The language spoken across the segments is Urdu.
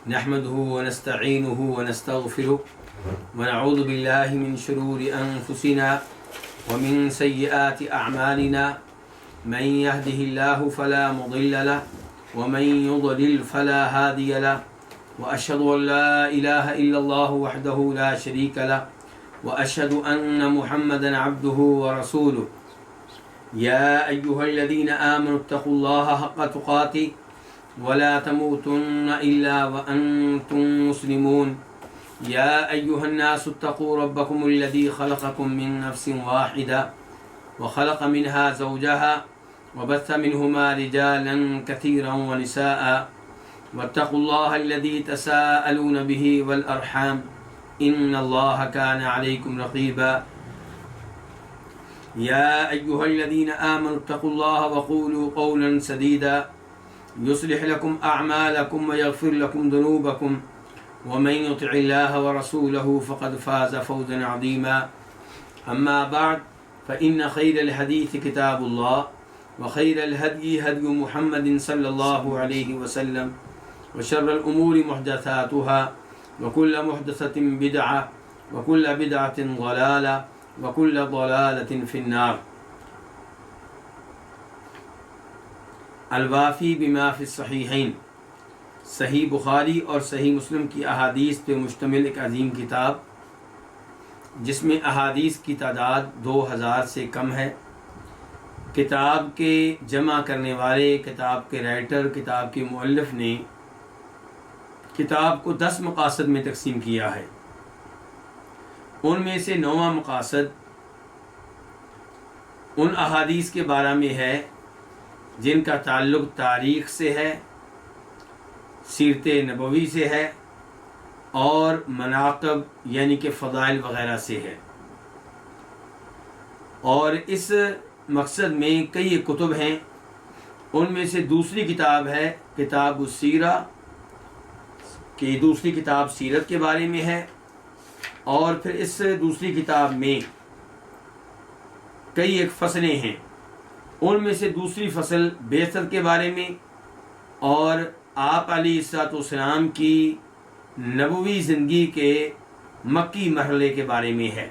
نحمده ونستعينه ونستغفره ونعوذ بالله من شرور أنفسنا ومن سيئات أعمالنا من يهده الله فلا مضل له ومن يضلل فلا هادي له وأشهد أن لا إله إلا الله وحده لا شريك له وأشهد أن محمدا عبده ورسوله يا أيها الذين آمنوا اتقوا الله حق تقاته ولا تموتن إلا وأنتم مسلمون يا أيها الناس اتقوا ربكم الذي خلقكم من نفس واحدة وخلق منها زوجها وبث منهما رجالا كثيرا ونساء واتقوا الله الذي تساءلون به والأرحام إن الله كان عليكم رقيبا يا أيها الذين آمنوا اتقوا الله وقولوا قولا سديدا يصلح لكم أعمالكم ويغفر لكم ذنوبكم ومن يطع الله ورسوله فقد فاز فوزا عظيما أما بعد فإن خير الحديث كتاب الله وخير الهدي هدي محمد صلى الله عليه وسلم وشر الأمور محدثاتها وكل محدثة بدعة وكل بدعة ضلالة وكل ضلالة في النار. الوافی بما فی الصحیحین، صحیح بخاری اور صحیح مسلم کی احادیث پہ مشتمل ایک عظیم کتاب، جس میں احادیث کی تعداد 2000 سے کم ہے. کتاب کے جمع کرنے والے، کتاب کے رائٹر، کتاب کے مؤلف نے کتاب کو 10 مقاصد میں تقسیم کیا ہے. ان میں سے 9واں مقاصد ان احادیث کے بارے میں ہے جن کا تعلق تاریخ سے ہے، سیرت نبوی سے ہے اور مناقب یعنی کہ فضائل وغیرہ سے ہے. اور اس مقصد میں کئی کتب ہیں. ان میں سے دوسری کتاب ہے کتاب السیرہ، کہ دوسری کتاب سیرت کے بارے میں ہے. اور پھر اس دوسری کتاب میں کئی ایک فصلیں ہیں. ان میں سے دوسری فصل بعثت کے بارے میں اور آپ علیہ الصلوۃ والسلام کی نبوی زندگی کے مکی مرحلے کے بارے میں ہے،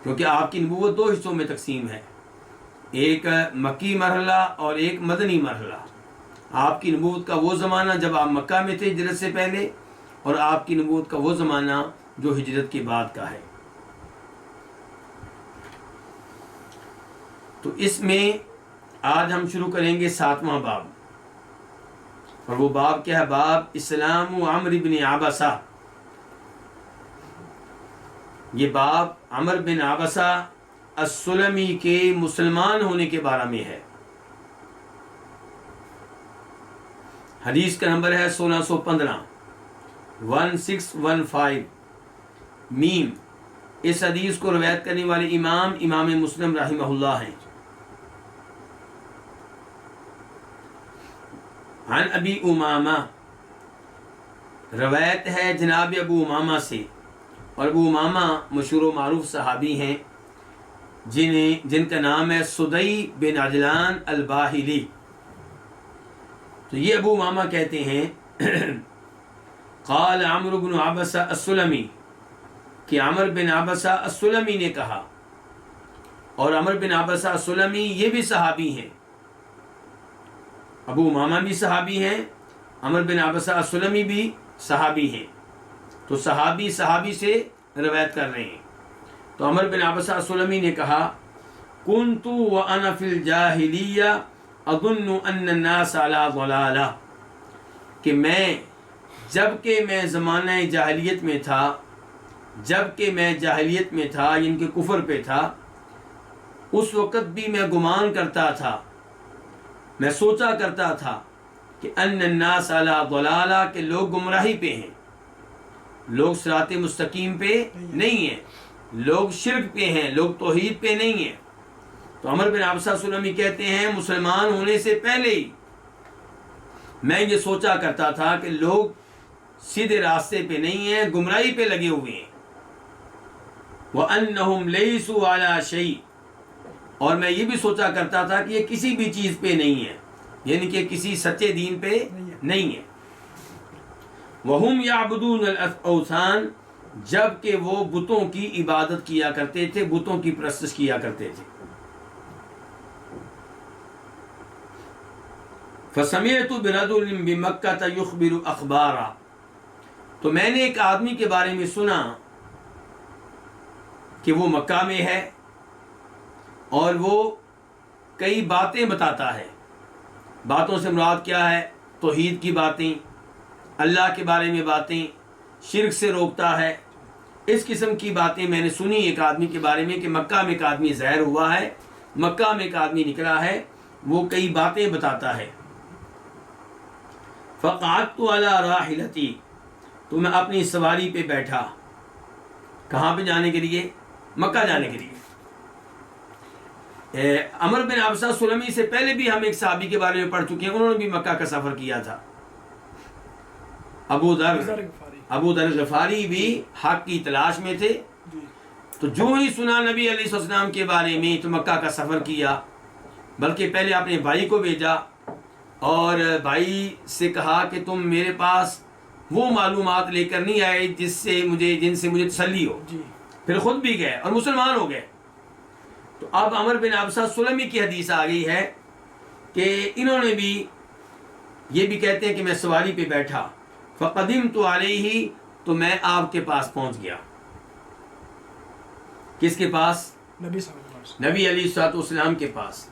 کیونکہ آپ کی نبوت 2 حصوں میں تقسیم ہے، ایک مکی مرحلہ اور ایک مدنی مرحلہ. آپ کی نبوت کا وہ زمانہ جب آپ مکہ میں تھے ہجرت سے پہلے، اور آپ کی نبوت کا وہ زمانہ جو ہجرت کے بعد کا ہے. تو اس میں آج ہم شروع کریں گے 7واں باب، اور وہ باب کیا ہے؟ باب اسلام عمرو بن عبسہ. یہ باب عمرو بن عبسہ السلمی کے مسلمان ہونے کے بارے میں ہے. حدیث کا نمبر ہے 1615 1615 میم. اس حدیث کو روایت کرنے والے امام مسلم رحمہ اللہ ہیں. عن ابی امامہ، روایت ہے جناب ابو امامہ سے، اور ابو امامہ مشہور و معروف صحابی ہیں جن کا نام ہے سدی بن عجلان الباہلی. تو یہ ابو امامہ کہتے ہیں قال عمرو بن عبسہ السلمی، کہ عمرو بن عبسہ السلمی نے کہا. اور عمرو بن عبسہ السلمی یہ بھی صحابی ہیں، ابو امامہ بھی صحابی ہیں، عمرو بن عبسہ السلمی بھی صحابی ہیں. تو صحابی سے روایت کر رہے ہیں. تو عمرو بن عبسہ السلمی نے کہا کنت وانا فی الجاہلیہ اظن ان الناس علی ضلالہ، کہ جب کہ میں زمانہ جاہلیت میں تھا ان کے کفر پہ تھا، اس وقت بھی میں گمان کرتا تھا، میں سوچا کرتا تھا کہ ان الناس علی ضلالہ، کہ لوگ گمراہی پہ ہیں، لوگ صراط مستقیم پہ نہیں ہیں، لوگ شرک پہ ہیں، لوگ توحید پہ نہیں ہیں. تو عمرو بن عبسہ سلمی کہتے ہیں مسلمان ہونے سے پہلے ہی میں یہ سوچا کرتا تھا کہ لوگ سیدھے راستے پہ نہیں ہیں، گمراہی پہ لگے ہوئے ہیں. وَأَنَّهُمْ لَيْسُوا عَلَى شَيْءٍ، اور میں یہ بھی سوچا کرتا تھا کہ یہ کسی بھی چیز پہ نہیں ہے، یعنی کہ کسی سچے دین پہ نہیں ہے. وَهُمْ يَعْبُدُونَ الْأَوْثَانَ، جب کہ وہ بتوں کی عبادت کیا کرتے تھے، بتوں کی پرستش کیا کرتے تھے. فَسَمِعْتُ بِرَجُلٍ بِمَكَّةَ يُخْبِرُ أَخْبَارًا، تو میں نے ایک آدمی کے بارے میں سنا کہ وہ مکہ میں ہے اور وہ کئی باتیں بتاتا ہے. باتوں سے مراد کیا ہے؟ توحید کی باتیں، اللہ کے بارے میں باتیں، شرک سے روکتا ہے. اس قسم کی باتیں میں نے سنی ایک آدمی کے بارے میں کہ مکہ میں ایک آدمی ظاہر ہوا ہے، مکہ میں ایک آدمی نکلا ہے، وہ کئی باتیں بتاتا ہے. فقعدت علی راحلتی، تو میں اپنی سواری پہ بیٹھا. کہاں پہ جانے کے لیے؟ مکہ جانے کے لیے. عمر بن عبسہ سلمی سے پہلے بھی ہم ایک صحابی کے بارے میں پڑھ چکے ہیں، انہوں نے بھی مکہ کا سفر کیا تھا. ابو ذر غفاری بھی حق کی تلاش میں تھے، تو جو ہی سنا نبی علیہ السلام کے بارے میں تو مکہ کا سفر کیا. بلکہ پہلے اپنے بھائی کو بھیجا اور بھائی سے کہا کہ تم میرے پاس وہ معلومات لے کر نہیں آئے جن سے مجھے تسلی ہو. پھر خود بھی گئے اور مسلمان ہو گئے. تو اب عمر بن عبسہ سلمی کی حدیث آ گئی ہے کہ انہوں نے بھی یہ بھی کہتے ہیں کہ میں سواری پہ بیٹھا. فقدمت علیہ، تو میں آپ کے پاس پہنچ گیا. کس کے پاس؟ نبی علیہ الصلوۃ والسلام کے پاس.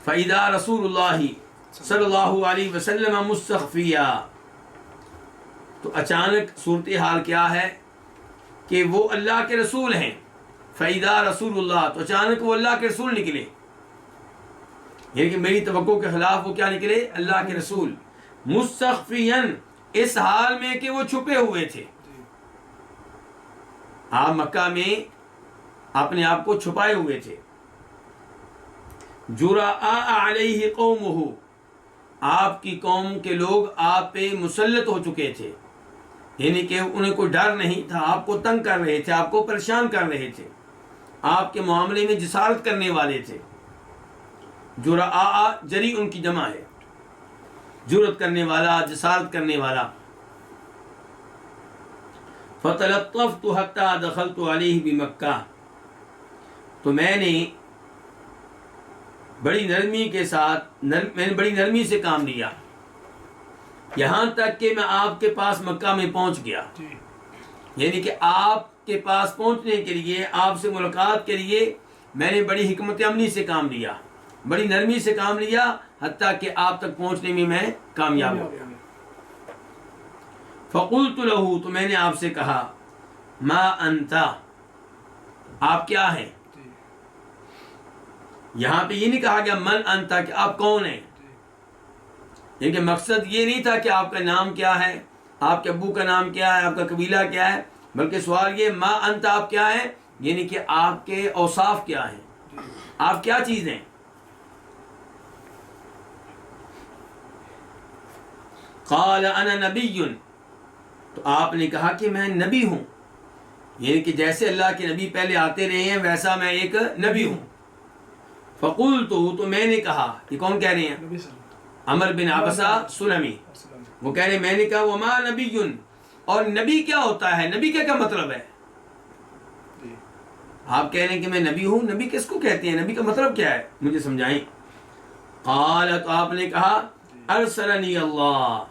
فَإِذَا رسول اللہ صلی اللہ علیہ وسلم مستخفیہ، تو اچانک صورتحال کیا ہے کہ وہ اللہ کے رسول ہیں. فَإِذَا رسول اللہ، تو اچانک وہ اللہ کے رسول نکلے، یعنی کہ میری توقع کے خلاف وہ کیا نکلے؟ اللہ کے رسول. مستخفیاً، اس حال میں کہ وہ چھپے ہوئے تھے. آپ مکہ میں اپنے آپ کو چھپائے ہوئے تھے. جراء علیہ قومہ، آپ کی قوم کے لوگ آپ پہ مسلط ہو چکے تھے، یعنی کہ انہیں کوئی ڈر نہیں تھا، آپ کو تنگ کر رہے تھے، آپ کو پریشان کر رہے تھے، آپ کے معاملے میں جسارت کرنے والے تھے. جراء جری ان کی جمع ہے، جرأت کرنے والا، جسارت کرنے والا. فَتَلَطَّفْتُ حَتَّى دَخَلْتُ عَلَيْهِ بِمَكَّةَ، تو میں نے بڑی نرمی کے ساتھ میں نے بڑی نرمی سے کام لیا یہاں تک کہ میں آپ کے پاس مکہ میں پہنچ گیا. یعنی کہ آپ کے پاس پہنچنے کے لیے، آپ سے ملاقات کے لیے میں نے بڑی حکمت عملی سے کام لیا، بڑی نرمی سے کام لیا، حتیٰ کہ آپ تک پہنچنے میں میں کامیاب ہو گیا. فقلت له، تو میں نے آپ سے کہا، ما انت، آپ کیا ہیں؟ یہاں پہ یہ نہیں کہا گیا من انت کہ آپ کون ہیں، یعنی کہ مقصد یہ نہیں تھا کہ آپ کا نام کیا ہے، آپ کے ابو کا نام کیا ہے، آپ کا قبیلہ کیا ہے، بلکہ سوال یہ ما انت آپ کیا ہیں، یعنی کہ آپ کے اوصاف کیا ہیں، آپ کیا چیز ہیں. قال انا نبی، تو آپ نے کہا کہ میں نبی ہوں، یعنی کہ جیسے اللہ کے نبی پہلے آتے رہے ہیں ویسا میں ایک نبی ہوں. فقلت، تو میں نے کہا، یہ کون کہہ رہے ہیں؟ عمر بن عبسہ سلمی. وہ کہہ رہے ہیں میں نے کہا وما نبی، اور نبی کیا ہوتا ہے، نبی کیا مطلب ہے؟ آپ کہہ رہے ہیں کہ میں نبی ہوں، نبی کس کو کہتے ہیں، نبی کا مطلب کیا ہے، مجھے سمجھائیں. قال، تو آپ نے کہا ارسلنی اللہ،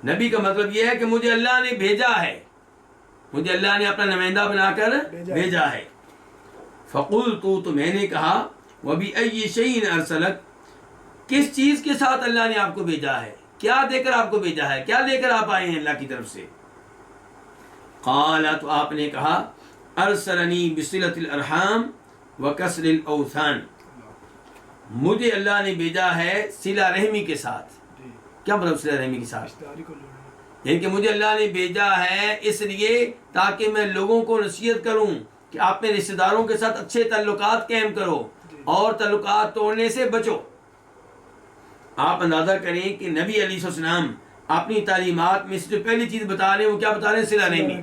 نبی کا مطلب یہ ہے کہ مجھے اللہ نے بھیجا ہے، مجھے اللہ نے اپنا نمائندہ بنا کر بھیجا ہے. فقلت، تو میں نے کہا وَبِأَيِّ شَيْءٍ أَرْسَلَكَ، کس چیز کے ساتھ اللہ نے آپ کو بھیجا ہے، کیا دے کر آپ کو بھیجا ہے، کیا لے کر آپ آئے ہیں اللہ کی طرف سے. قال، تو آپ نے کہا ارسلنی بصلۃ الارحام وکسر الاوثان، مجھے اللہ نے بھیجا ہے صلہ رحمی کے ساتھ. کیا مطلب صلہ رحمی کے ساتھ؟ یعنی کہ مجھے اللہ نے بھیجا ہے اس لیے تاکہ میں لوگوں کو نصیحت کروں کہ اپنے رشتہ داروں کے ساتھ اچھے تعلقات قائم کرو اور تعلقات توڑنے سے بچو. آپ اندازہ کریں کہ نبی علیہ السلام اپنی تعلیمات میں سے جو پہلی چیز بتا رہے ہیں وہ کیا بتا رہے ہیں؟ صلہ رحمی.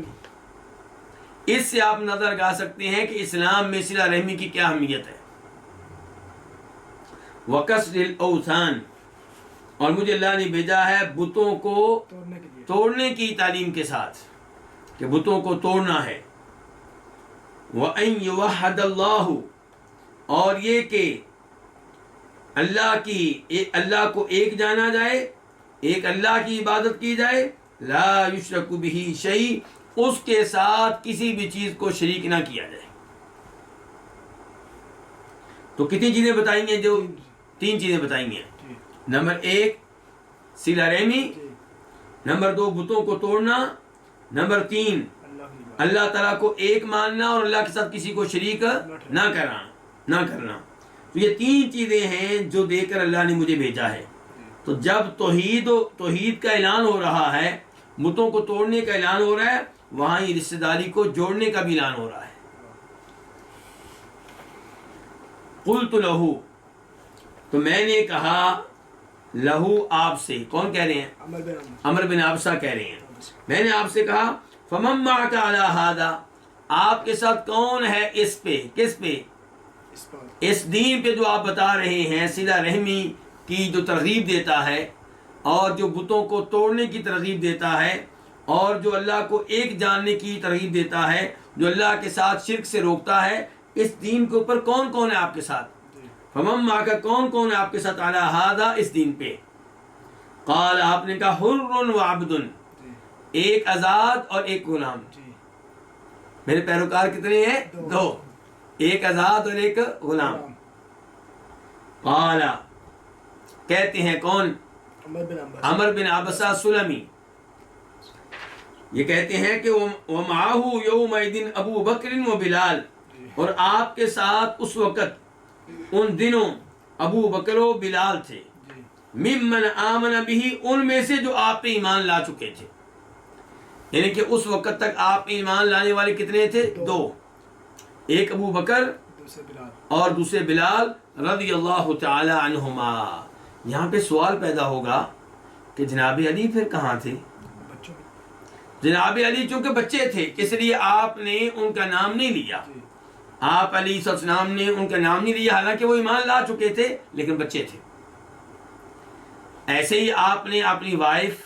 اس سے آپ نظر لگا سکتے ہیں کہ اسلام میں صلہ رحمی کی کیا اہمیت ہے. وکسر الاوثان، اور مجھے اللہ نے بھیجا ہے بتوں کو توڑنے کی تعلیم کے ساتھ کہ بتوں کو توڑنا ہے. وَأَن يُوَحَّدَ اللَّهُ اور یہ کہ اللہ کو ایک جانا جائے, ایک اللہ کی عبادت کی جائے. لا يُشْرَكُ بِهِ شَيْءٌ اس کے ساتھ کسی بھی چیز کو شریک نہ کیا جائے. تو کتنی چیزیں بتائیں گے؟ جو 3 چیزیں بتائیں گے. نمبر 1 صلہ رحمی, نمبر 2 بتوں کو توڑنا, نمبر 3 اللہ تعالیٰ کو ایک ماننا اور اللہ کے ساتھ کسی کو شریک نہ کرنا. تو یہ 3 چیزیں ہیں جو دے کر اللہ نے مجھے بھیجا ہے. تو جب توحید کا اعلان ہو رہا ہے, بتوں کو توڑنے کا اعلان ہو رہا ہے, وہاں یہ رشتہ داری کو جوڑنے کا بھی اعلان ہو رہا ہے. قلت لہو تو میں نے کہا, لہو آپ سے, کون کہہ رہے ہیں؟ عمر بن عبسہ کہہ رہے ہیں. میں نے آپ سے کہا فمن معک علی ھذا آپ کے ساتھ کون ہے اس پہ, کس پہ؟ اس دین پہ جو آپ بتا رہے ہیں, صلہ رحمی کی جو ترغیب دیتا ہے اور جو بتوں کو توڑنے کی ترغیب دیتا ہے اور جو اللہ کو ایک جاننے کی ترغیب دیتا ہے, جو اللہ کے ساتھ شرک سے روکتا ہے, اس دین کے اوپر کون کون ہے آپ کے ساتھ؟ فمن معک کون کون ہے آپ کے ساتھ علی ھذا اس دین پہ؟ قال آپ نے کہا حر و عبد ایک آزاد اور ایک غلام. میرے پیروکار کتنے ہیں؟ 2, ایک آزاد اور ایک غلام. قال کہتے ہیں کون؟ عمر بن عبسہ سلمی. یہ کہتے ہیں کہ ومعه یومئذ ابو بکر و بلال اور آپ کے ساتھ اس وقت ان دنوں ابو بکر و بلال تھے. ممن آمن به ان میں سے جو آپ پہ ایمان لا چکے تھے. یعنی کہ اس وقت تک آپ میں ایمان لانے والے کتنے تھے؟ 2, ایک ابو بکر اور دوسرے بلال رضی اللہ تعالی عنہما. یہاں پہ سوال پیدا ہوگا کہ جناب علی پھر کہاں تھے؟ جناب علی چونکہ بچے تھے اس لیے آپ نے ان کا نام نہیں لیا. آپ علی صلی اللہ علیہ وسلم نے ان کا نام نہیں لیا, حالانکہ وہ ایمان لا چکے تھے لیکن بچے تھے. ایسے ہی آپ نے اپنی وائف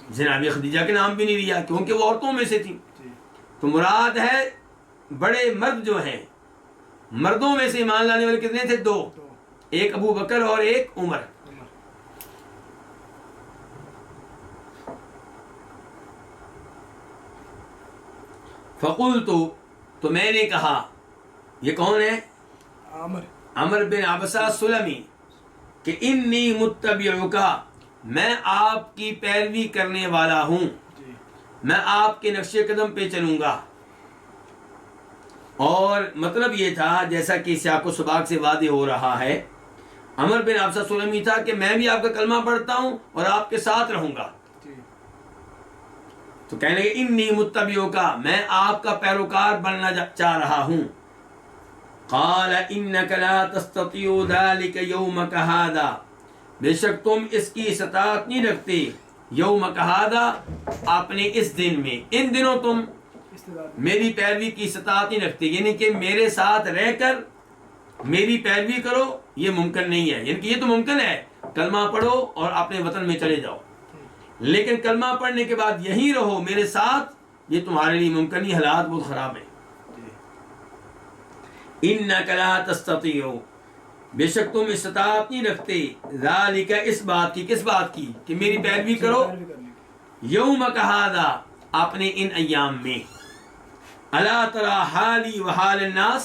جناب خدیجہ کے نام بھی نہیں لیا کیونکہ وہ عورتوں میں سے تھی. تو مراد ہے بڑے مرد جو ہیں, مردوں میں سے ایمان لانے والے کتنے تھے؟ 2, ایک ابو بکر اور ایک عمر. فقلت تو میں نے کہا, یہ کون ہے؟ عمر بن عبسہ سلمی, کہ انی متبعک میں آپ کی پیروی کرنے والا ہوں, میں آپ کے نقش قدم پہ چلوں گا. اور مطلب یہ تھا جیسا کہ سیاق و سباق سے واضح ہو رہا ہے, عمر بن عبسہ سلمی تھا کہ میں بھی آپ کا کلمہ پڑھتا ہوں اور آپ کے ساتھ رہوں گا. تو کہنے لگے انی متبعک میں آپ کا پیروکار بننا چاہ رہا ہوں. قال انک لا تستطيع ذلك یومک ھذا بے شک تم اس کی استطاعت نہیں رکھتے یومک ھذا اپنے اس دن میں, ان دنوں تم میری پیروی کی استطاعت نہیں رکھتے. یعنی کہ میرے ساتھ رہ کر میری پیروی کرو یہ ممکن نہیں ہے. یعنی کہ یہ تو ممکن ہے کلمہ پڑھو اور اپنے وطن میں چلے جاؤ, لیکن کلمہ پڑھنے کے بعد یہیں رہو میرے ساتھ, یہ تمہارے لیے ممکن نہیں, حالات بہت خراب ہیں. انک لا تستطيع بے شک تم استطاعت نہیں رکھتے ذالک اس بات کی, کس بات کی؟ کہ میری پیروی کرو یومک ھذا اپنے ان ایام میں. الا تری حالی و حال الناس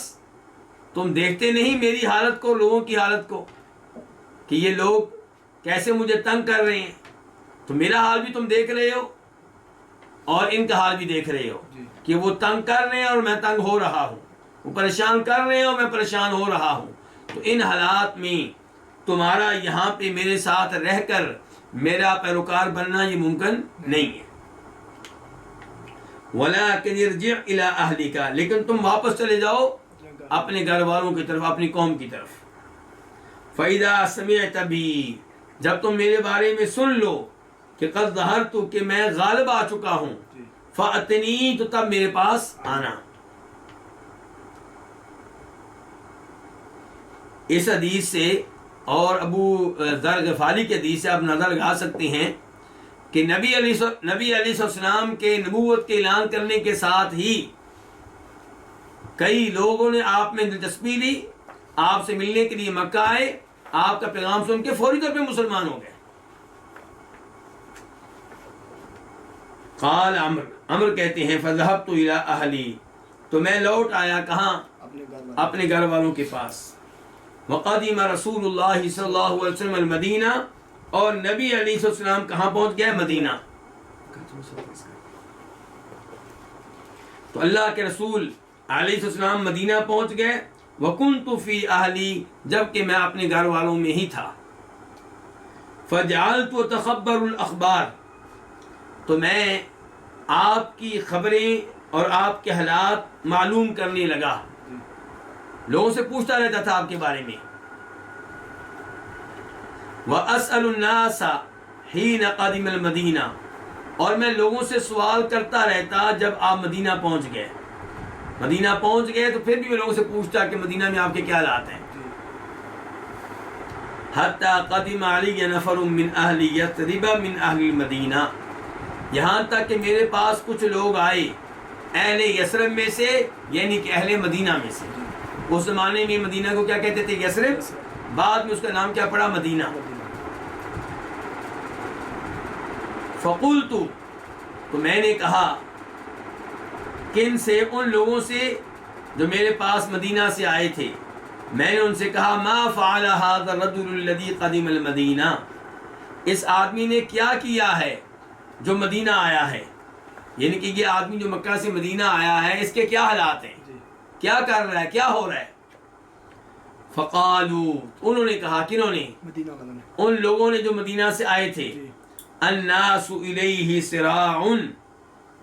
تم دیکھتے نہیں میری حالت کو, لوگوں کی حالت کو, کہ یہ لوگ کیسے مجھے تنگ کر رہے ہیں. تو میرا حال بھی تم دیکھ رہے ہو اور ان کا حال بھی دیکھ رہے ہو کہ وہ تنگ کر رہے ہیں اور میں تنگ ہو رہا ہوں, وہ پریشان کر رہے ہیں اور میں پریشان ہو رہا ہوں. تو ان حالات میں تمہارا یہاں پہ میرے ساتھ رہ کر میرا پیروکار بننا یہ ممکن نہیں ہے. وَلَكِنِ ارْجِعْ إِلَىٰ أَهْلِكَ لیکن تم واپس چلے جاؤ اپنے گھر والوں کی طرف, اپنی قوم کی طرف. فَإِذَا سَمِعْتَ بِي جب تم میرے بارے میں سن لو کہ قد ظہرت کہ میں غالب آ چکا ہوں, فَأْتِنِي تو تب میرے پاس آنا. اس حدیث سے اور ابو ذر غفاری کے حدیث سے آپ نظر لگا سکتے ہیں کہ نبی علیہ السلام کے نبوت کے اعلان کرنے کے ساتھ ہی کئی لوگوں نے آپ میں دلچسپی لی، آپ سے ملنے کے لیے مکہ آئے، آپ کا پیغام سن کے فوری طور پہ مسلمان ہو گئے۔ قال عمر کہتے ہیں فذهبت الى اہلی، تو میں لوٹ آیا کہاں؟ اپنے گھر والوں کے پاس۔ وقدم رسول اللہ صلی اللہ علیہ وسلم المدینہ، اور نبی علیہ السلام کہاں پہنچ گئے؟ مدینہ۔ تو اللہ کے رسول علیہ السلام مدینہ پہنچ گئے۔ وکنت فی اہلی، جبکہ میں اپنے گھر والوں میں ہی تھا۔ فجعلت اتخبر الاخبار، تو میں آپ کی خبریں اور آپ کے حالات معلوم کرنے لگا، لوگوں سے پوچھتا رہتا تھا آپ کے بارے میں۔ وَأَسْأَلُ النَّاسَ حِينَ قَدِمَ الْمَدِينَةَ، اور میں لوگوں سے سوال کرتا رہتا جب آپ مدینہ پہنچ گئے۔ مدینہ پہنچ گئے تو پھر بھی میں لوگوں سے پوچھتا کہ مدینہ میں آپ کے کیا حالات ہیں۔ حَتَّى قَدِمَ عَلِيَّ نَفَرٌ مِّنْ أَهْلِ يَثْرِبَ مِنْ أَهْلِ الْمَدِينَةِ، یہاں تک کہ میرے پاس کچھ لوگ آئے اہل یثرب میں سے، یعنی کہ اہل مدینہ میں سے۔ اس زمانے میں مدینہ کو کیا کہتے تھے؟ یثرب، بعد میں اس کا نام کیا پڑا؟ مدینہ۔ فقلت، تو میں نے کہا، کن سے؟ ان لوگوں سے جو میرے پاس مدینہ سے آئے تھے۔ میں نے ان سے کہا ما فعل هذا الرجل الذي قدم المدینہ، اس آدمی نے کیا کیا ہے جو مدینہ آیا ہے، یعنی کہ یہ آدمی جو مکہ سے مدینہ آیا ہے اس کے کیا حالات ہیں، کیا کر رہا ہے، کیا ہو رہا ہے۔ فقالوا، انہوں نے کہا، کنہوں نے؟ ان لوگوں نے جو مدینہ سے آئے تھے، الناس الیہ سراع،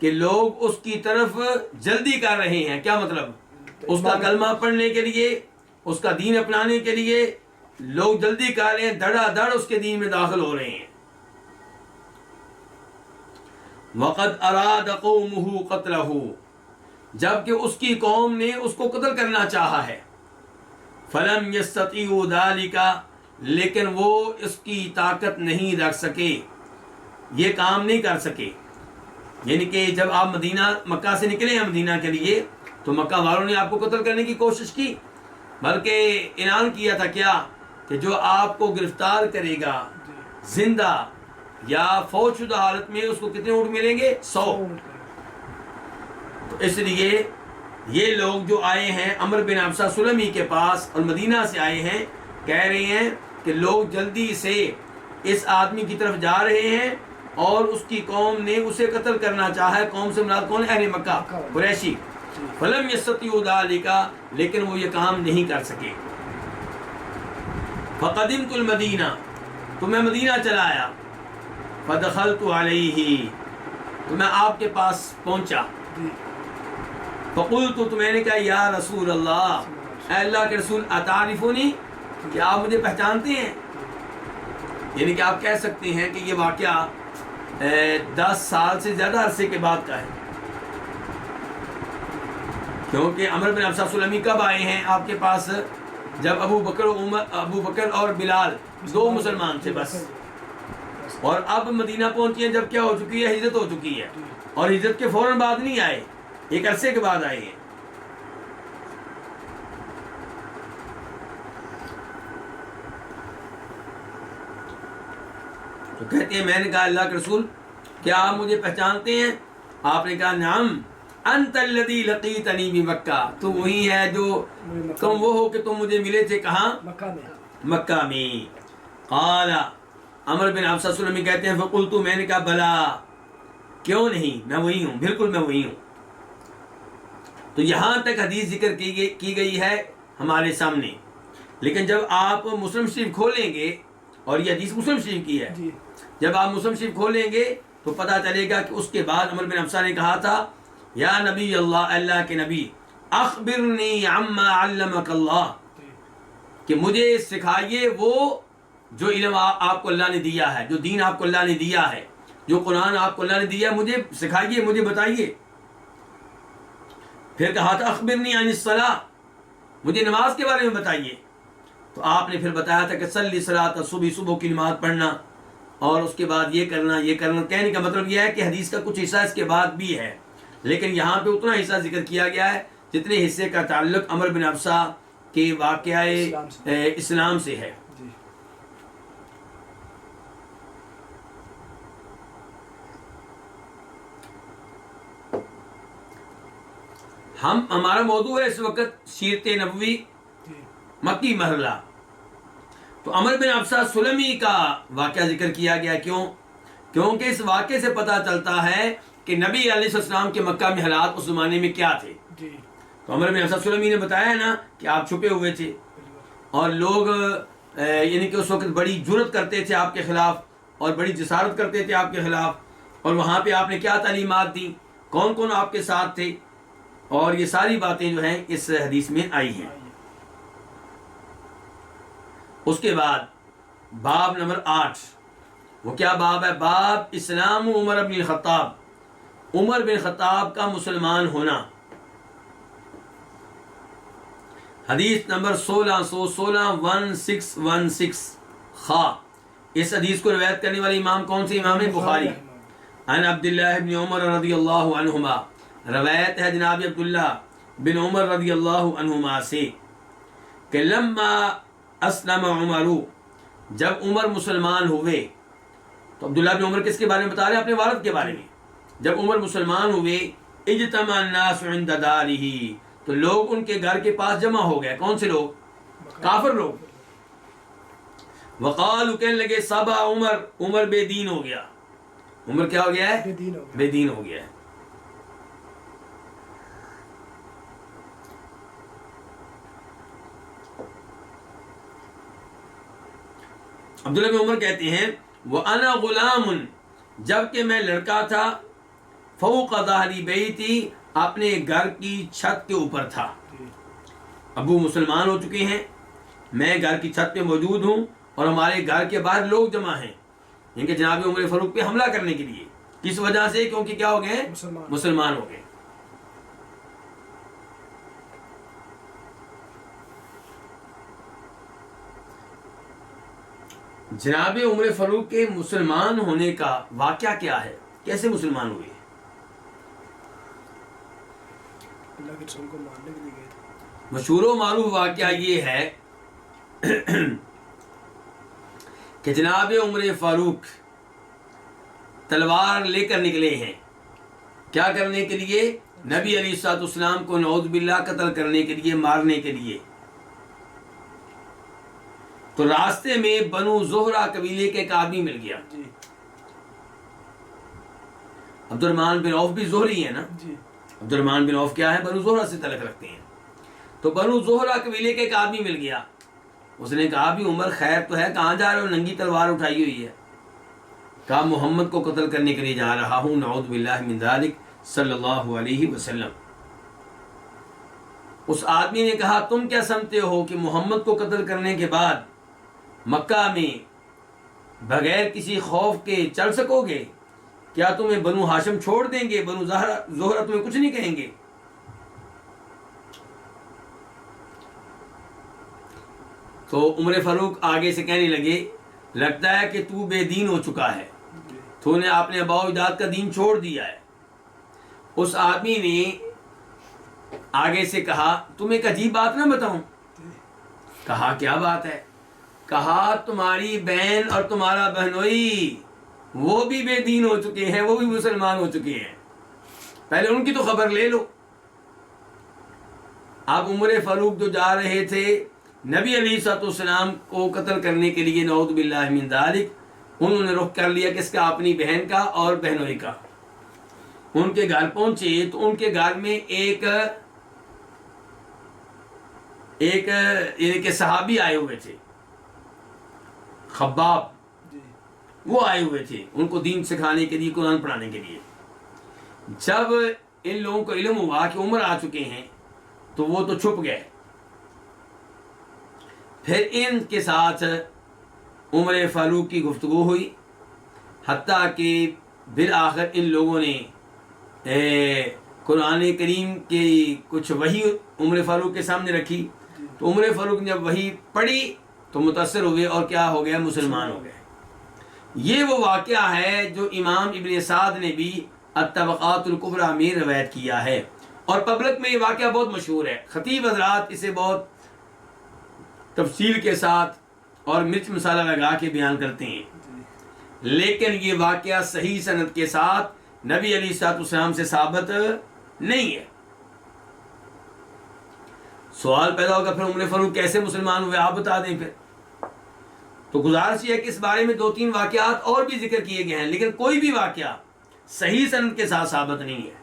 کہ لوگ اس کی طرف جلدی کر رہے ہیں۔ کیا مطلب؟ اس کا کلمہ پڑھنے کے لیے، اس کا دین اپنانے کے لیے لوگ جلدی کر رہے ہیں، دھڑا دھڑ اس کے دین میں داخل ہو رہے ہیں۔ وقد اراد قومه قتلہ، جبکہ اس کی قوم نے اس کو قتل کرنا چاہا ہے۔ فلم یستطیعوا ذلک، لیکن وہ اس کی طاقت نہیں رکھ سکے، یہ کام نہیں کر سکے۔ یعنی کہ جب آپ مکہ سے نکلے ہیں مدینہ کے لیے، تو مکہ والوں نے آپ کو قتل کرنے کی کوشش کی، بلکہ اعلان کیا تھا کیا، کہ جو آپ کو گرفتار کرے گا زندہ یا فوت شدہ حالت میں، اس کو کتنے اونٹ ملیں گے؟ 100۔ تو اس لیے یہ لوگ جو آئے ہیں عمر بن ابسہ سلمی کے پاس اور مدینہ سے آئے ہیں، کہہ رہے ہیں کہ لوگ جلدی سے اس آدمی کی طرف جا رہے ہیں اور اس کی قوم نے اسے قتل کرنا چاہا ہے۔ قوم سے مراد کون ہے؟ اہل مکہ، قریشی۔ فلم یستطیعوا ذلک، لیکن وہ یہ کام نہیں کر سکے۔ فقدمت المدینہ، تو میں مدینہ چلا آیا۔ فدخلت علیہ، تو میں آپ کے پاس پہنچا۔ فقلت، تو میں نے کہا یا رسول اللہ، اے اللہ کے رسول، اتعرفونی، کیا آپ مجھے پہچانتے ہیں؟ یعنی کہ آپ کہہ سکتے ہیں کہ یہ واقعہ 10 سال سے زیادہ عرصے کے بعد کا ہے، کیونکہ عمر بن ابسہ سلمی کب آئے ہیں آپ کے پاس؟ جب ابو بکر اور بلال 2 مسلمان تھے بس، اور اب مدینہ پہنچی ہیں جب کیا ہو چکی ہے؟ ہجرت ہو چکی ہے، اور ہجرت کے فوراً بعد نہیں آئے، ایک عرصے کے بعد آئے ہیں۔ تو کہتے ہیں میں نے کہا اللہ کے رسول کیا آپ مجھے پہچانتے ہیں؟ آپ نے کہا نعم انت الذی لقیتنی بمکہ، تو وہی ہے جو تم وہ ہو کہ تم مجھے ملے تھے کہاں؟ مکہ میں۔ قال، عمر بن ابسہ سلمی کہتے ہیں فقلت، میں نے کہا بلا، کیوں نہیں، میں وہی ہوں، بالکل میں وہی ہوں۔ تو یہاں تک حدیث ذکر کی گئی ہے ہمارے سامنے، لیکن جب آپ مسلم شریف کھولیں گے، اور یہ حدیث مسلم شریف کی ہے، جب آپ مسلم شریف کھولیں گے تو پتہ چلے گا کہ اس کے بعد عمر بن ابسہ نے کہا تھا یا نبی اللہ، اللہ کے نبی، اخبرنی عما علمک اللہ، کہ مجھے سکھائیے وہ جو علم آپ کو اللہ نے دیا ہے، جو دین آپ کو اللہ نے دیا ہے، جو قرآن آپ کو اللہ نے دیا ہے، مجھے سکھائیے، مجھے بتائیے۔ پھر کہا تھا اخبرنی عن الصلاۃ، مجھے نماز کے بارے میں بتائیے۔ تو آپ نے پھر بتایا تھا کہ صلی صلاۃ الصبح، صبح کی نماز پڑھنا اور اس کے بعد یہ کرنا یہ کرنا. کہنے کا مطلب یہ ہے کہ حدیث کا کچھ حصہ اس کے بعد بھی ہے، لیکن یہاں پہ اتنا حصہ ذکر کیا گیا ہے جتنے حصے کا تعلق عمر بن ابسہ کے واقعہ اسلام سے ہے. ہمارا موضوع ہے اس وقت سیرت نبوی مکی مرحلہ. تو عمر بن ابسہ سلمی کا واقعہ ذکر کیا گیا. کیوں؟ کیونکہ اس واقعے سے پتہ چلتا ہے کہ نبی علیہ السلام کے مکہ میں حالات اس زمانے میں کیا تھے. تو عمر بن ابسہ سلمی نے بتایا ہے نا کہ آپ چھپے ہوئے تھے اور لوگ یعنی کہ اس وقت بڑی جرت کرتے تھے آپ کے خلاف اور بڑی جسارت کرتے تھے آپ کے خلاف. اور وہاں پہ آپ نے کیا تعلیمات دیں، کون کون آپ کے ساتھ تھے، اور یہ ساری باتیں جو ہیں اس حدیث میں آئی ہیں. اس کے بعد باب نمبر 8، وہ کیا باب ہے؟ باب اسلام عمر بن الخطاب، عمر بن خطاب کا مسلمان ہونا. حدیث نمبر 1616 خا. اس حدیث کو روایت کرنے والے امام کون سے امام ہے؟ بخاری. عن عبداللہ بن عمر رضی اللہ عنہما، روایت ہے جناب عبداللہ بن عمر رضی اللہ عنہما سے کہ لما اسلم عمر، جب عمر مسلمان ہوئے. تو عبداللہ بن عمر کس کے بارے میں بتا رہے ہیں؟ اپنے والد کے بارے میں. جب عمر مسلمان ہوئے، اجتمع الناس عند دارہ، تو لوگ ان کے گھر کے پاس جمع ہو گئے. کون سے لوگ؟ کافر لوگ. وقالوا، کہنے لگے صبا عمر، عمر بے دین ہو گیا. عمر کیا ہو گیا ہے؟ بے دین ہو گیا ہے. عبداللہ بن عمر کہتے ہیں وَأَنَا غُلَامٌ، جب کہ میں لڑکا تھا، فوق ظہری بیتی، اپنے گھر کی چھت کے اوپر تھا. ابو مسلمان ہو چکے ہیں، میں گھر کی چھت پہ موجود ہوں اور ہمارے گھر کے باہر لوگ جمع ہیں ان کے جناب عمر فاروق پہ حملہ کرنے کے لیے. کس وجہ سے؟ کیونکہ کیا ہو گئے؟ مسلمان ہو گئے. جناب عمر فاروق کے مسلمان ہونے کا واقعہ کیا ہے؟ کیسے مسلمان ہوئے؟ اللہ کے رسول کو ماننے کے لیے گئے تھے. مشہور و معروف واقعہ یہ ہے کہ جناب عمر فاروق تلوار لے کر نکلے ہیں. کیا کرنے کے لیے؟ نبی علیہ الصلوۃ والسلام کو نعوذ باللہ قتل کرنے کے لیے، مارنے کے لیے. تو راستے میں بنو زہرہ قبیلے کے ایک آدمی مل گیا. عبد الرحمن بن عوف بھی زہری ہے نا. عبد الرحمن بن عوف کیا ہے؟ بنو زہرہ سے تعلق رکھتے ہیں. تو بنو زہرہ قبیلے کے ایک آدمی مل گیا. اس نے کہا بھی عمر خیر تو ہے، کہاں جا رہے ہو؟ ننگی تلوار اٹھائی ہوئی ہے. کہا محمد کو قتل کرنے کے لیے جا رہا ہوں، نعوذ باللہ من ذالک صلی اللہ علیہ وسلم. اس آدمی نے کہا تم کیا سمجھتے ہو کہ محمد کو قتل کرنے کے بعد مکہ میں بغیر کسی خوف کے چل سکو گے؟ کیا تمہیں بنو ہاشم چھوڑ دیں گے؟ بنو زہرہ تمہیں کچھ نہیں کہیں گے؟ تو عمر فاروق آگے سے کہنے لگے لگتا ہے کہ تو بے دین ہو چکا ہے، تو نے اپنے آباء و اجداد کا دین چھوڑ دیا ہے. اس آدمی نے آگے سے کہا تمہیں ایک عجیب بات نہ بتاؤں؟ کہا کیا بات ہے؟ کہا تمہاری بہن اور تمہارا بہنوئی وہ بھی بے دین ہو چکے ہیں، وہ بھی مسلمان ہو چکے ہیں، پہلے ان کی تو خبر لے لو. اب عمر فاروق جو جا رہے تھے نبی علیہ الصلوۃ والسلام کو قتل کرنے کے لیے، نعوذ باللہ من ذالک، انہوں نے رخ کر لیا کس کا؟ اپنی بہن کا اور بہنوئی کا. ان کے گھر پہنچے تو ان کے گھر میں ایک یعنی کہ صحابی آئے ہوئے تھے، خباب، وہ آئے ہوئے تھے ان کو دین سکھانے کے لیے، قرآن پڑھانے کے لیے. جب ان لوگوں کو علم ہوا کہ عمر آ چکے ہیں تو وہ تو چھپ گئے. پھر ان کے ساتھ عمر فاروق کی گفتگو ہوئی، حتیٰ کہ بالآخر ان لوگوں نے قرآن کریم کی کچھ وحی عمر فاروق کے سامنے رکھی. تو عمر فاروق نے جب وحی پڑھی تو متاثر ہوئے اور کیا ہو گیا؟ مسلمان ہو گئے۔ یہ وہ واقعہ ہے جو امام ابن سعد نے بھی الطبقات الکبریٰ میں روایت کیا ہے، اور پبلک میں یہ واقعہ بہت مشہور ہے۔ خطیب حضرات اسے بہت تفصیل کے ساتھ اور مرچ مسالہ لگا کے بیان کرتے ہیں، لیکن یہ واقعہ صحیح سند کے ساتھ نبی علیہ الصلوۃ والسلام سے ثابت نہیں ہے۔ سوال پیدا ہوگا پھر عمر فاروق کیسے مسلمان ہوئے؟ آپ بتا دیں پھر۔ تو گزارش یہ ہے کہ اس بارے میں 2-3 واقعات اور بھی ذکر کیے گئے ہیں، لیکن کوئی بھی واقعہ صحیح سند کے ساتھ ثابت نہیں ہے۔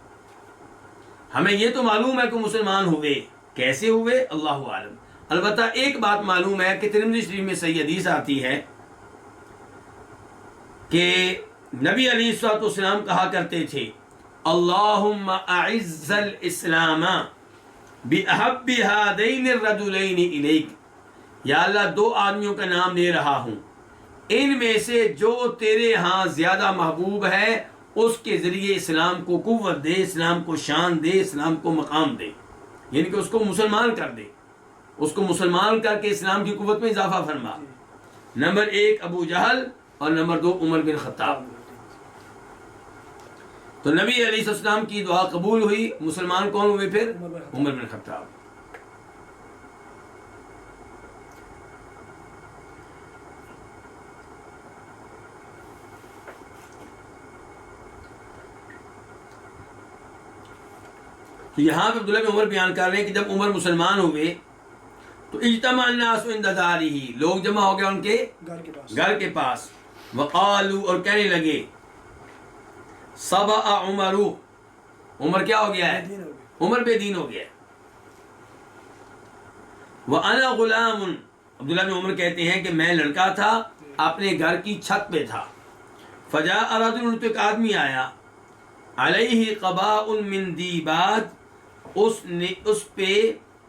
ہمیں یہ تو معلوم ہے کہ مسلمان ہوئے، کیسے ہوئے اللہ عالم۔ البتہ ایک بات معلوم ہے کہ ترمذی شریف میں صحیح حدیث آتی ہے کہ نبی علیہ الصلوۃ والسلام کہا کرتے تھے اللہم اعز الاسلام بأحب هذین الرجلین الیک، یا اللہ 2 آدمیوں کا نام لے رہا ہوں، ان میں سے جو تیرے ہاں زیادہ محبوب ہے اس کے ذریعے اسلام کو قوت دے، اسلام کو شان دے، اسلام کو مقام دے، یعنی کہ اس کو مسلمان کر دے، اس کو مسلمان کر کے اسلام کی قوت میں اضافہ فرما۔ نمبر 1 ابو جہل اور نمبر 2 عمر بن خطاب۔ تو نبی علیہ السلام کی دعا قبول ہوئی، مسلمان کون ہوئے پھر؟ عمر بن خطاب۔ تو یہاں پہ عبداللہ بن عمر بیان کر رہے ہیں کہ جب عمر مسلمان ہوئے تو اجتماع الناس عند دارہ، لوگ جمع ہو گئے ان کے گھر کے پاس، وقالوا، اور کہنے لگے صبا عمر، عمر کیا ہو گیا ہے؟ عمر بے دین ہو گیا ہے۔ وانا غلام، عبداللہ بن عمر کہتے ہیں کہ میں لڑکا تھا، اپنے گھر کی چھت پہ تھا، فجاء رجل، تو ایک آدمی آیا، علیہ قباء من دیباج، اس پہ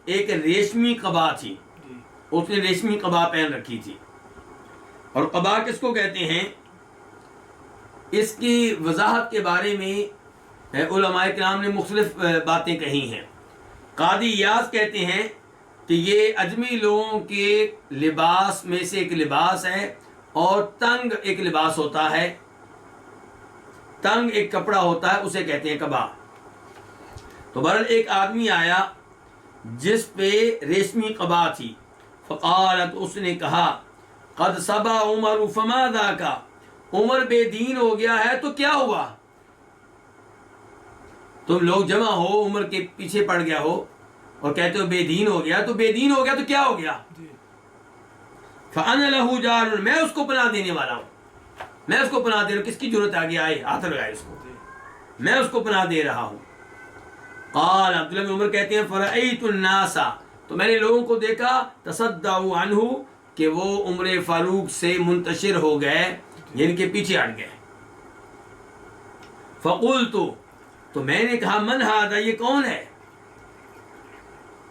ایک ریشمی قبا تھی، اس نے ریشمی قبا پہن رکھی تھی۔ اور قبا کس کو کہتے ہیں؟ اس کی وضاحت کے بارے میں علماء کرام نے مختلف باتیں کہی ہیں۔ قاضی ایاز کہتے ہیں کہ یہ اجمی لوگوں کے لباس میں سے ایک لباس ہے، اور تنگ ایک لباس ہوتا ہے، تنگ ایک کپڑا ہوتا ہے، اسے کہتے ہیں قبا۔ تو بہرحال ایک آدمی آیا جس پہ ریشمی قبا تھی، فقالت، اس نے کہا قد صبا عمر فما ذاک، عمر بے دین ہو گیا ہے تو کیا ہوا؟ تم لوگ جمع ہو، عمر کے پیچھے پڑ گیا ہو اور کہتے ہو بے دین ہو گیا، تو بے دین ہو گیا تو کیا ہو گیا؟ فانا له جار، میں اس کو پناہ دینے والا ہوں، میں اس کو پناہ دے رہا ہوں۔ کس کی ضرورت آگے آئے؟ ہاتھ لگائے اس کو، میں اس کو پناہ دے رہا ہوں۔ قال، عبداللہ بن عمر کہتے ہیں فرأیت الناس، تو میں نے لوگوں کو دیکھا، تصدعوا عنہ، کہ وہ عمر فاروق سے منتشر ہو گئے، یعنی کہ پیچھے ہٹ گئے۔ فقلت، تو میں نے کہا من ھذا، یہ کون ہے؟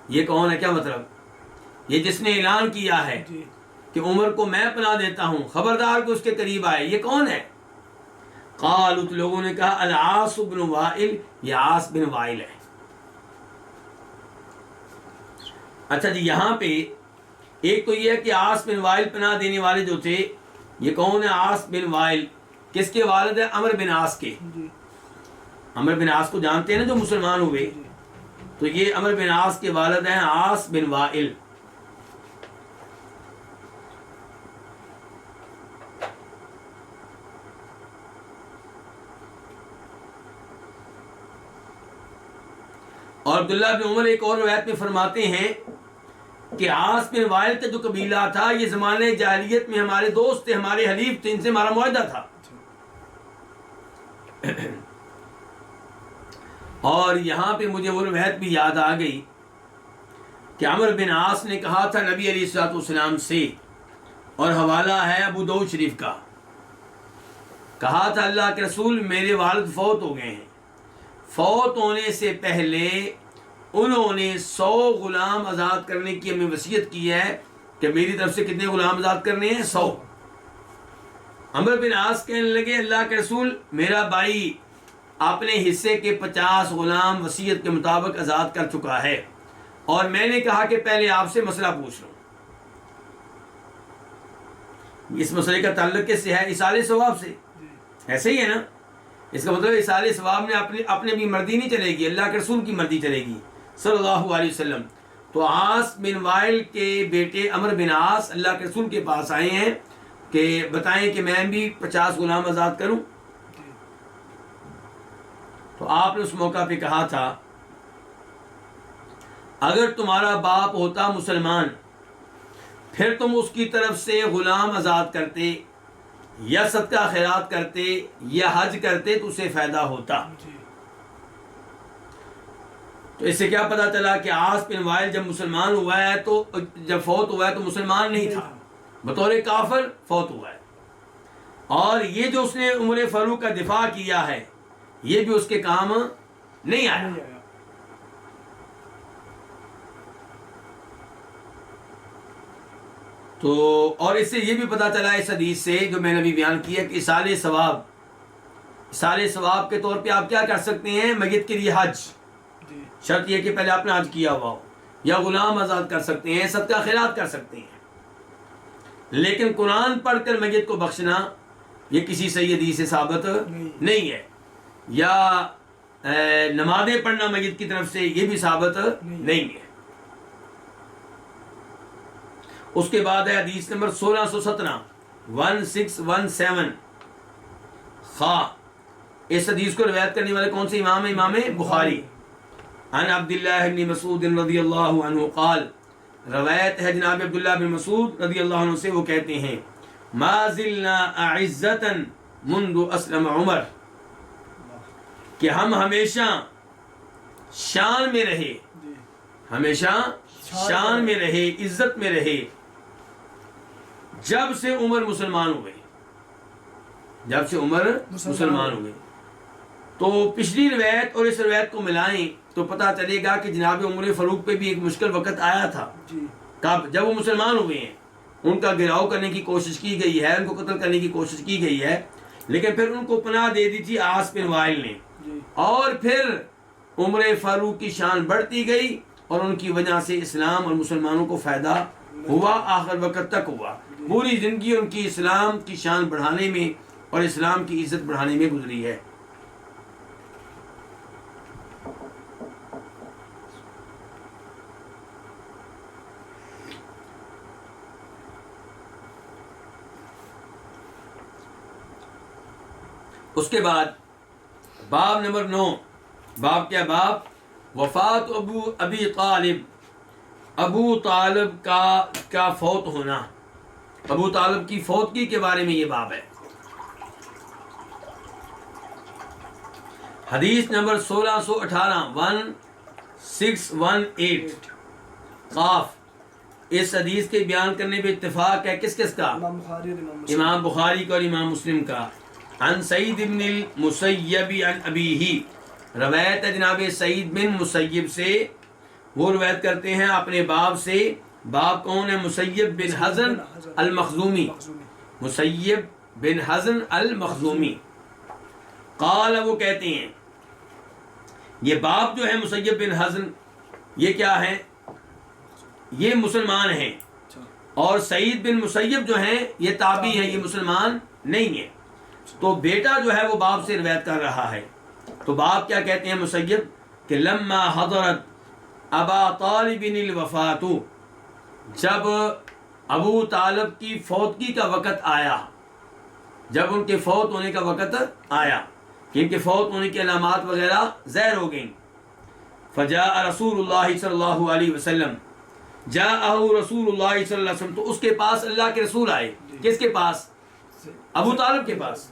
یہ کون ہے کیا مطلب؟ یہ جس نے اعلان کیا ہے کہ عمر کو میں پناہ دیتا ہوں، خبردار کو اس کے قریب آئے، یہ کون ہے؟ قالوا، لوگوں نے کہا العاص بن وائل، یہ عاص بن وائل ہے۔ اچھا جی، یہاں پہ ایک تو یہ ہے کہ عاص بن وائل پناہ دینے والے جو تھے، یہ کون ہے؟ عاص بن وائل کس کے والد ہیں؟ عمر بن عاص کے۔ عمر بن عاص کو جانتے ہیں نا جو مسلمان ہوئے، تو یہ عمر بن عاص کے والد ہیں عاص بن وائل۔ اور عبداللہ بن عمر ایک اور روایت میں فرماتے ہیں کہ عاص بن وائل کا جو قبیلہ تھا، یہ زمانے جاہلیت میں ہمارے دوست تھے، ہمارے حلیف تھے، ان سے ہمارا معاہدہ تھا۔ اور یہاں پہ مجھے وہ روایت بھی یاد آ گئی کہ عمر بن عاص نے کہا تھا نبی علیہ الصلوۃ والسلام سے، اور حوالہ ہے ابو داؤد شریف کا، کہا تھا اللہ کے رسول میرے والد فوت ہو گئے ہیں، فوت ہونے سے پہلے انہوں نے 100 غلام آزاد کرنے کی ہمیں وصیت کی ہے کہ میری طرف سے کتنے غلام آزاد کرنے ہیں؟ 100۔ عمر بن عاص کہنے لگے اللہ کے رسول میرا بھائی اپنے حصے کے 50 غلام وصیت کے مطابق آزاد کر چکا ہے، اور میں نے کہا کہ پہلے آپ سے مسئلہ پوچھ لوں۔ اس مسئلے کا تعلق کس سے ہے؟ ایصال ثواب سے. ایسے ہی ہے نا. اس کا مطلب ایصال ثواب میں اپنے بھی مرضی نہیں چلے گی، اللہ کے رسول کی مرضی چلے گی صلی اللہ علیہ وسلم. تو عاص بن وائل کے بیٹے عمرو بن عاص اللہ کے رسول کے پاس آئے ہیں کہ بتائیں کہ میں بھی 50 غلام آزاد کروں. تو آپ نے اس موقع پہ کہا تھا اگر تمہارا باپ ہوتا مسلمان پھر تم اس کی طرف سے غلام آزاد کرتے یا صدقہ خیرات کرتے یا حج کرتے تو اسے فائدہ ہوتا. تو اس سے کیا پتا چلا کہ عاص بن وائل جب مسلمان ہوا ہے تو جب فوت ہوا ہے تو مسلمان نہیں تھا، بطور کافر فوت ہوا ہے. اور یہ جو اس نے عمر فاروق کا دفاع کیا ہے یہ بھی اس کے کام نہیں آیا. تو اور اس سے یہ بھی پتا چلا اس حدیث سے جو میں نے ابھی بیان کیا کہ ایصال ثواب کے طور پہ آپ کیا کر سکتے ہیں؟ میت کے لیے حج، شرط یہ کہ پہلے آپ نے حج کیا ہوا ہو، یا غلام آزاد کر سکتے ہیں، صدقہ خیرات کر سکتے ہیں. لیکن قرآن پڑھ کر میت کو بخشنا یہ کسی صحیح حدیث سے ثابت نہیں ہے، یا نمازیں پڑھنا میت کی طرف سے یہ بھی ثابت نہیں ہے. اس کے بعد ہے حدیث نمبر 1617 1617 خواہ. اس حدیث کو روایت کرنے والے کون سے امام ہیں؟ امام بخاری. عن عبداللہ بن مسعود رضی اللہ عنہ قال، روایت ہے جناب عبداللہ بن مسعود رضی اللہ عنہ سے، وہ کہتے ہیں ما زلنا اعزتا منذ اسلم عمر، کہ ہم ہمیشہ شان میں رہے، ہمیشہ شان میں رہے، عزت میں رہے جب سے عمر مسلمان ہوئے، جب سے عمر مسلمان ہوئے. تو پچھلی روایت اور اس روایت کو ملائیں تو پتہ چلے گا کہ جناب عمر فاروق پہ بھی ایک مشکل وقت آیا تھا. کب؟ جب وہ مسلمان ہوئے ہیں. ان کا گھراؤ کرنے کی کوشش کی گئی ہے، ان کو قتل کرنے کی کوشش کی گئی ہے، لیکن پھر ان کو پناہ دے دی تھی عاص بن وائل نے. اور پھر عمر فاروق کی شان بڑھتی گئی اور ان کی وجہ سے اسلام اور مسلمانوں کو فائدہ ہوا، آخر وقت تک ہوا. پوری زندگی ان کی اسلام کی شان بڑھانے میں اور اسلام کی عزت بڑھانے میں گزری ہے. اس کے بعد باب نمبر 9. باب کیا؟ باب وفات ابی طالب، ابو طالب کا فوت ہونا، ابو طالب کی فوتگی کے بارے میں یہ باب ہے. حدیث نمبر 1618 1618 قاف. اس حدیث کے بیان کرنے پہ اتفاق ہے کس کس کا؟ امام بخاری کا اور امام مسلم کا. عن سعید بن المسیب عن ابیہ، روایت ہے جناب سعید بن مسیب سے، وہ روایت کرتے ہیں اپنے باپ سے. باپ کون ہے؟ مسیب بن حزن المخزومی، مسیب بن حزن المخزومی. قال، وہ کہتے ہیں یہ باپ جو ہے مسیب بن حزن، یہ کیا ہے؟ یہ مسلمان ہیں. اور سعید بن مسیب جو ہیں یہ تابعی ہیں، یہ مسلمان نہیں ہیں. تو بیٹا جو ہے وہ باپ سے روایت کر رہا ہے. تو باپ کیا کہتے ہیں مسیب کہ لما حضرت ابا طالب الوفات، جب ابو طالب کی فوتگی کا وقت آیا، جب ان کے فوت ہونے کا وقت آیا، کہ ان کے فوت ہونے کی علامات وغیرہ ظاہر ہو گئیں. فجاء رسول اللہ صلی اللہ علیہ وسلم، جاءہ رسول اللہ صلی اللہ علیہ وسلم، تو اس کے پاس اللہ کے رسول آئے. کس کے پاس؟ ابو طالب کے پاس.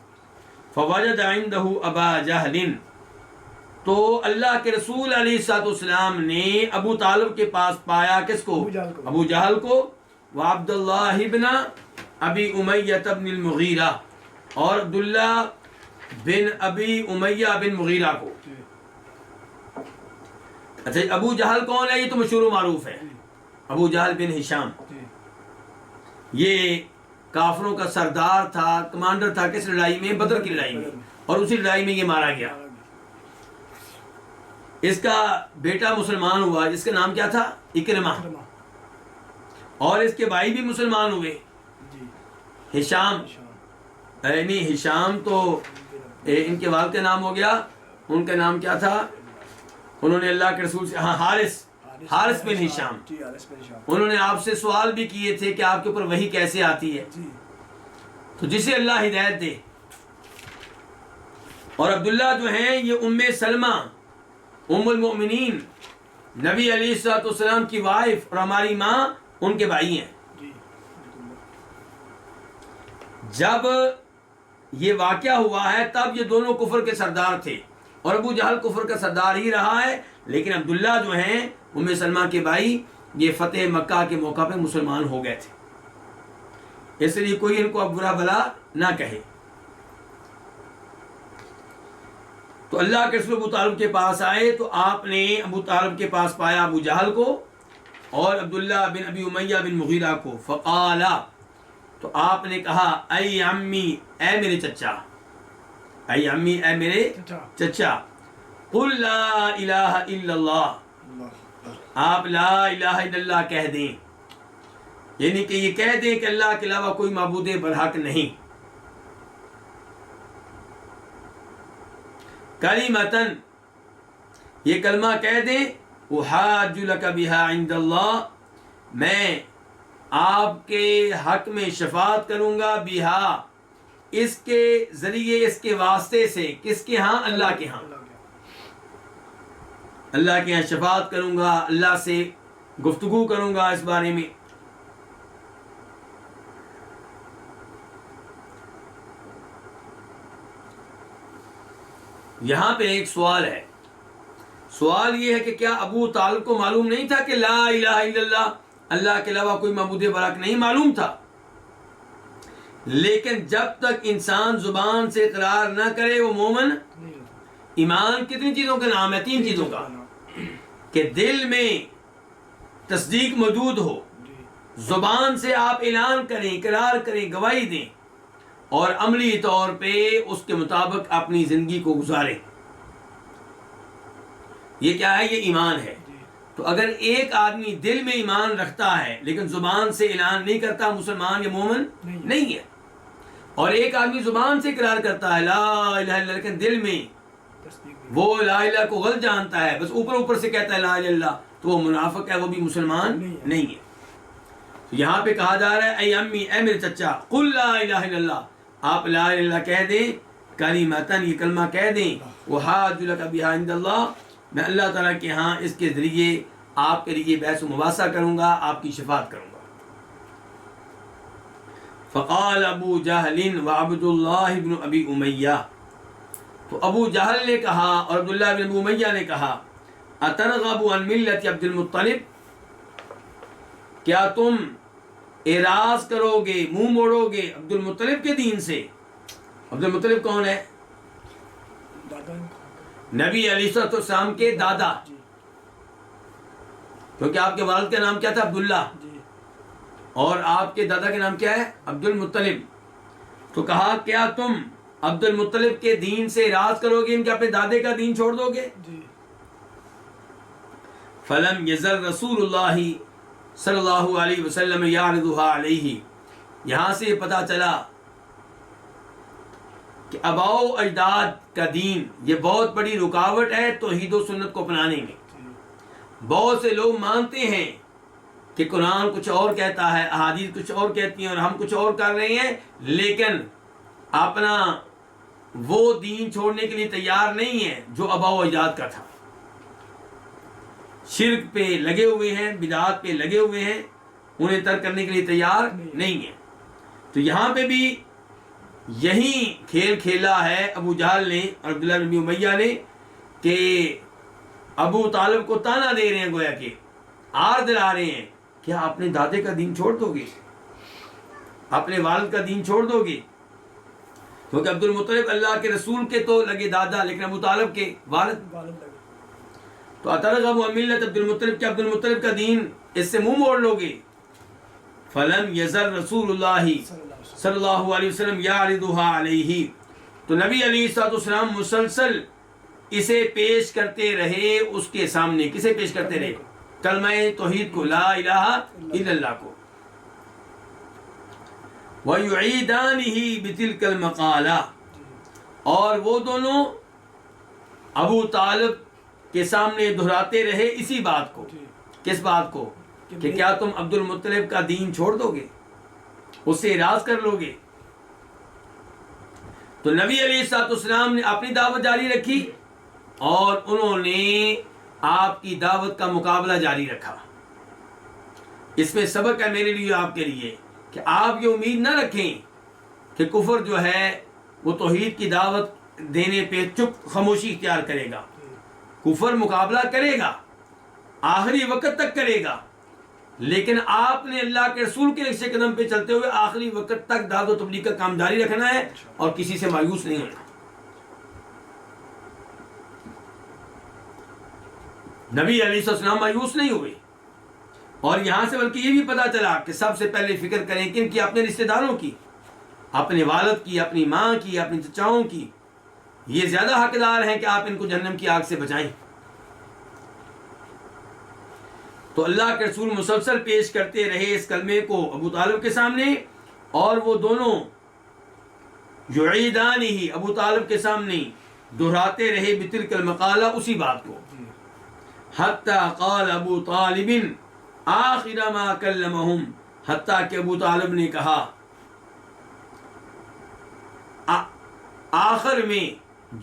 فوجد عنده ابا جہل، تو اللہ کے رسول علیہ الصلوۃ والسلام نے ابو طالب کے پاس پایا کس کو؟ ابو جہل کو. وعبد اللہ بن ابی امیہ بن المغیرہ، اور عبداللہ بن ابی امیہ بن مغیرہ کو. اچھا، ابو جہل کون ہے؟ یہ تو مشہور و معروف ہے، ابو جہل بن ہشام. یہ کافروں کا سردار تھا، کمانڈر تھا. کس لڑائی میں؟ بدر کی لڑائی میں. اور اسی لڑائی میں یہ مارا گیا. اس کا بیٹا مسلمان ہوا جس کا نام کیا تھا؟ اکرمہ. اور اس کے بھائی بھی مسلمان ہوئے. ہشام، نہیں ہشام تو ان کے والد کا نام ہو گیا، ان کا نام کیا تھا؟ انہوں نے اللہ کے رسول سے، ہاں حارث بن ہشام، انہوں نے آپ سے سوال بھی کیے تھے کہ آپ کے اوپر وحی کیسے آتی ہے، تو جسے اللہ ہدایت دے۔ اور عبداللہ جو ہیں یہ ام سلمہ ام المؤمنین نبی علیہ الصلوۃ والسلام کی وائف اور ہماری ماں ان کے بھائی ہیں۔ جب یہ واقعہ ہوا ہے تب یہ دونوں کفر کے سردار تھے، اور ابو جہل کفر کا سردار ہی رہا ہے، لیکن عبداللہ جو ہیں ام سلمہ کے بھائی یہ فتح مکہ کے موقع پہ مسلمان ہو گئے تھے، اس لیے کوئی ان کو اب برا بلا نہ کہے۔ تو اللہ کے رسول ابو طالب کے پاس آئے تو آپ نے ابو طالب کے پاس پایا ابو جہل کو اور عبداللہ بن ابی امیہ بن مغیرہ کو، فقالا، تو آپ نے کہا اے عمی، اے میرے چچا، اے عمی، اے میرے چچا، قل لا الہ الا اللہ، آپ لا الہ الا اللہ کہہ دیں، یعنی کہ یہ کہہ دیں کہ اللہ کے علاوہ کوئی معبود برحق نہیں، کلمتن، یہ کلمہ کہہ دیں، احاج لک بہا عند اللہ، میں آپ کے حق میں شفاعت کروں گا، بہا، اس کے ذریعے، اس کے واسطے سے، کس کے ہاں؟ اللہ کے ہاں، اللہ کے ہاں شفاعت کروں گا، اللہ سے گفتگو کروں گا اس بارے میں۔ یہاں پہ ایک سوال ہے، سوال یہ ہے کہ کیا ابو طالب کو معلوم نہیں تھا کہ لا الہ الا اللہ، اللہ کے علاوہ کوئی معبود برحق نہیں؟ معلوم تھا، لیکن جب تک انسان زبان سے اقرار نہ کرے وہ مومن۔ ایمان کتنی چیزوں کا نام ہے؟ 3 چیزوں کا، کہ دل میں تصدیق موجود ہو، زبان سے آپ اعلان کریں، اقرار کریں، گواہی دیں، اور عملی طور پہ اس کے مطابق اپنی زندگی کو گزاریں۔ یہ کیا ہے؟ یہ ایمان ہے۔ تو اگر ایک آدمی دل میں ایمان رکھتا ہے لیکن زبان سے اعلان نہیں کرتا، مسلمان یا مومن نہیں ہے۔ اور ایک آدمی زبان سے اقرار کرتا ہے لا الہ الا اللہ، لیکن دل میں وہ لا الہ کو غلط جانتا ہے، بس اوپر سے کہتا ہے لا الہ الا اللہ، تو وہ منافق ہے، وہ بھی مسلمان نہیں ہے۔ تو یہاں پہ کہا جا رہا ہے اے امی، اے میرے چچا، قل لا الہ الا اللہ، آپ لا الہ الا اللہ کہہ دیں، کلمتن، یہ کلمہ کہہ دیں، احاج لک بہا عند اللہ، میں اللہ تعالیٰ کے ہاں اس کے ذریعے آپ کے لیے بحث و مباحثہ کروں گا، آپ کی شفاعت کروں گا۔ فقال ابو جہل وعبد اللہ بن ابی امیہ، تو ابو جہل نے کہا اور عبداللہ بن ابی امیہ نے کہا اترغب عن ملت عبد المطلب، کیا تم اعراض کرو گے، منہ موڑو گے عبد المطلب کے دین سے؟ عبد المطلب کون ہے؟ نبی علیہ السلام کے دادا، کیونکہ آپ کے والد کا نام کیا تھا؟ عبداللہ، اور آپ کے دادا کا نام کیا ہے؟ عبد المطلب۔ تو کہا کیا تم عبد المطلب کے دین سے اعراض کرو گے، ان کے اپنے دادے کا دین چھوڑ دو گے؟ فلم یزل رسول اللہ صلی اللہ علیہ وسلم یعرضها علیہ، یہاں سے یہ پتہ چلا کہ آباء و اجداد کا دین یہ بہت بڑی رکاوٹ ہے توحید و سنت کو اپنانے میں۔ بہت سے لوگ مانتے ہیں کہ قرآن کچھ اور کہتا ہے، احادیث کچھ اور کہتی ہیں اور ہم کچھ اور کر رہے ہیں، لیکن اپنا وہ دین چھوڑنے کے لیے تیار نہیں ہے جو آباء و اجداد کا تھا۔ شرک پہ لگے ہوئے ہیں، بدعات پہ لگے ہوئے ہیں، انہیں ترک کرنے کے لیے تیار نہیں ہے۔ تو یہاں پہ بھی یہی کھیل کھیلا ہے ابو جہل نے اور عبداللہ بن ابی امیہ نے، کہ ابو طالب کو تانا دے رہے ہیں، گویا کہ آر دلا رہے ہیں، کیا اپنے دادے کا دین چھوڑ دو گے، اپنے والد کا دین چھوڑ دو گے؟ کیونکہ عبد المطلب اللہ کے رسول کے تو لگے دادا، لیکن ابو طالب کے والد۔ تو اترغب عن ملت عبد المطلب، کہ عبد المطلب کا دین اس سے منہ موڑ لو گے؟ فلم یزل رسول اللہ صلی اللہ علیہ وسلم یعرضها علیہ، تو نبی علیہ الصلوۃ والسلام مسلسل اسے پیش کرتے رہے اس کے سامنے۔ کسے پیش کرتے رہے؟ کلمہ توحید کو، لا الہ الا اللہ کو۔ وَيُعِيدَانِهِ بِتِلْكَ الْمَقَالَةِ، اور وہ دونوں ابو طالب کے سامنے دہراتے رہے اسی بات کو. کس بات کو؟ کہ کیا تم عبد المطلب کا دین چھوڑ دو گے، اس سے اعراض کر لو گے؟ تو نبی علیہ الصلوۃ والسلام نے اپنی دعوت جاری رکھی اور انہوں نے آپ کی دعوت کا مقابلہ جاری رکھا. اس میں سبق ہے میرے لیے، آپ کے لیے، کہ آپ یہ امید نہ رکھیں کہ کفر جو ہے وہ توحید کی دعوت دینے پہ چپ خاموشی اختیار کرے گا. کفر مقابلہ کرے گا، آخری وقت تک کرے گا، لیکن آپ نے اللہ کے رسول کے نقش قدم پہ چلتے ہوئے آخری وقت تک دعوت و تبلیغ کا کام جاری رکھنا ہے اور کسی سے مایوس نہیں ہونا. نبی علیہ السلام مایوس نہیں ہوئے، اور یہاں سے بلکہ یہ بھی پتا چلا کہ سب سے پہلے فکر کریں کن کی؟ اپنے رشتہ داروں کی، اپنے والد کی، اپنی ماں کی، اپنی چچاؤں کی. یہ زیادہ حقدار ہیں کہ آپ ان کو جہنم کی آگ سے بچائیں. تو اللہ کے رسول مسلسل پیش کرتے رہے اس کلمے کو ابو طالب کے سامنے، اور وہ دونوں یعیدانہ ابو طالب کے سامنے دہراتے رہے بتلک المقالہ، اسی بات کو. حتی قال ابو طالب آخر ما کلمہم، حتیٰ کہ ابو طالب نے کہا آخر میں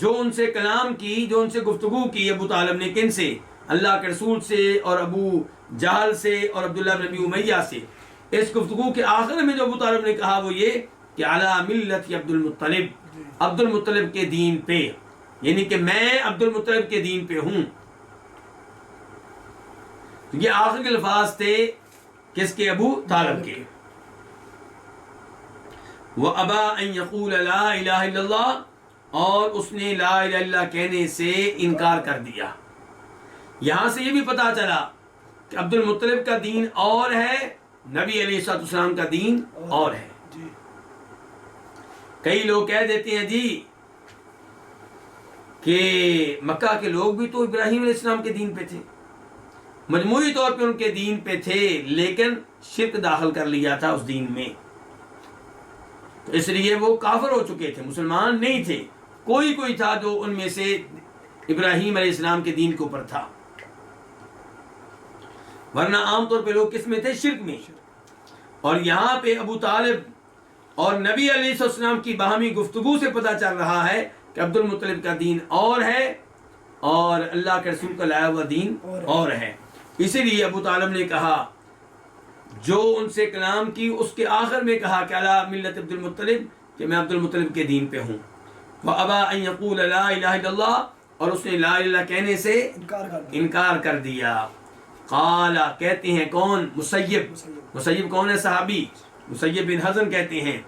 جو ان سے کلام کی، جو ان سے گفتگو کی ابو طالب نے، کن سے؟ اللہ کے رسول سے اور ابو جہل سے اور عبداللہ بن ابی امیہ سے. اس گفتگو کے آخر میں جو ابو طالب نے کہا وہ یہ کہ علی ملت عبد المطلب، عبد المطلب کے دین پہ، یعنی کہ میں عبد المطلب کے دین پہ ہوں. یہ آخر کے الفاظ تھے کس کے؟ ابو طالب کے. وَأَبَى أَن يَقُولَ لَا إِلَهَ إِلَّا اللَّهُ، اور اس نے لا الہ الا اللہ کہنے سے انکار کر دیا. یہاں سے یہ بھی پتا چلا کہ عبد المطلب کا دین اور ہے، نبی علیہ الصلوۃ والسلام کا دین اور ہے. کئی لوگ کہہ دیتے ہیں جی کہ مکہ کے لوگ بھی تو ابراہیم علیہ السلام کے دین پہ تھے، مجموعی طور پہ ان کے دین پہ تھے، لیکن شرک داخل کر لیا تھا اس دین میں، تو اس لیے وہ کافر ہو چکے تھے، مسلمان نہیں تھے. کوئی تھا جو ان میں سے ابراہیم علیہ السلام کے دین کے اوپر تھا، ورنہ عام طور پہ لوگ کس میں تھے؟ شرک میں. اور یہاں پہ ابو طالب اور نبی علیہ السلام کی باہمی گفتگو سے پتہ چل رہا ہے کہ عبد المطلب کا دین اور ہے اور اللہ کے رسول کا لایا ہوا دین اور ہے. اسی لیے ابو طالب نے کہا، جو ان سے کلام کی، اس کے آخر میں کہا کہ علی ملت عبد المطلب، کہ میں عبد المطلب کے دین پہ ہوں. وَأَبَى أَن يَقُولَ لَا إِلَهَ إِلَّا اللَّهُ، اور اس نے لا الہ کہنے سے انکار کر دیا. قال، کہتے ہیں کون؟ مسیب کون ہے؟ صحابی مسیب بن حزن کہتے ہیں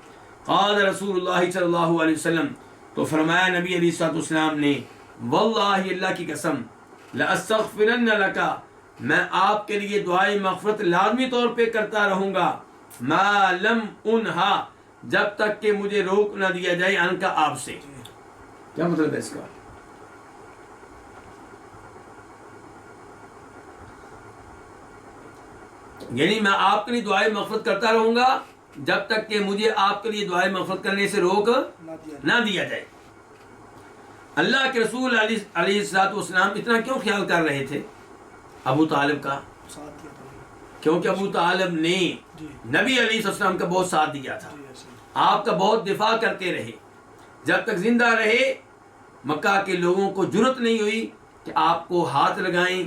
قال رسول اللہ صلی اللہ علیہ وسلم، تو فرمایا نبی علیہ الصلوۃ والسلام نے، واللہ اللہ کی قسم، لأستغفرن لک، میں آپ کے لیے دعائے مغفرت لازمی طور پہ کرتا رہوں گا، ما لم انہا، جب تک کہ مجھے روک نہ دیا جائے ان کا آپ سے. کیا مطلب ہے اس کا؟ یعنی میں آپ کے لیے دعائے مغفرت کرتا رہوں گا جب تک کہ مجھے آپ کے لیے دعائے مغفرت کرنے سے روک نہ دیا جائے. اللہ کے رسول علیہ الصلوۃ والسلام اتنا کیوں خیال کر رہے تھے ابو طالب کا؟ کیونکہ ابو طالب نے نبی علیہ السلام کا بہت ساتھ دیا تھا، آپ کا بہت دفاع کرتے رہے. جب تک زندہ رہے مکہ کے لوگوں کو جرأت نہیں ہوئی کہ آپ کو ہاتھ لگائیں،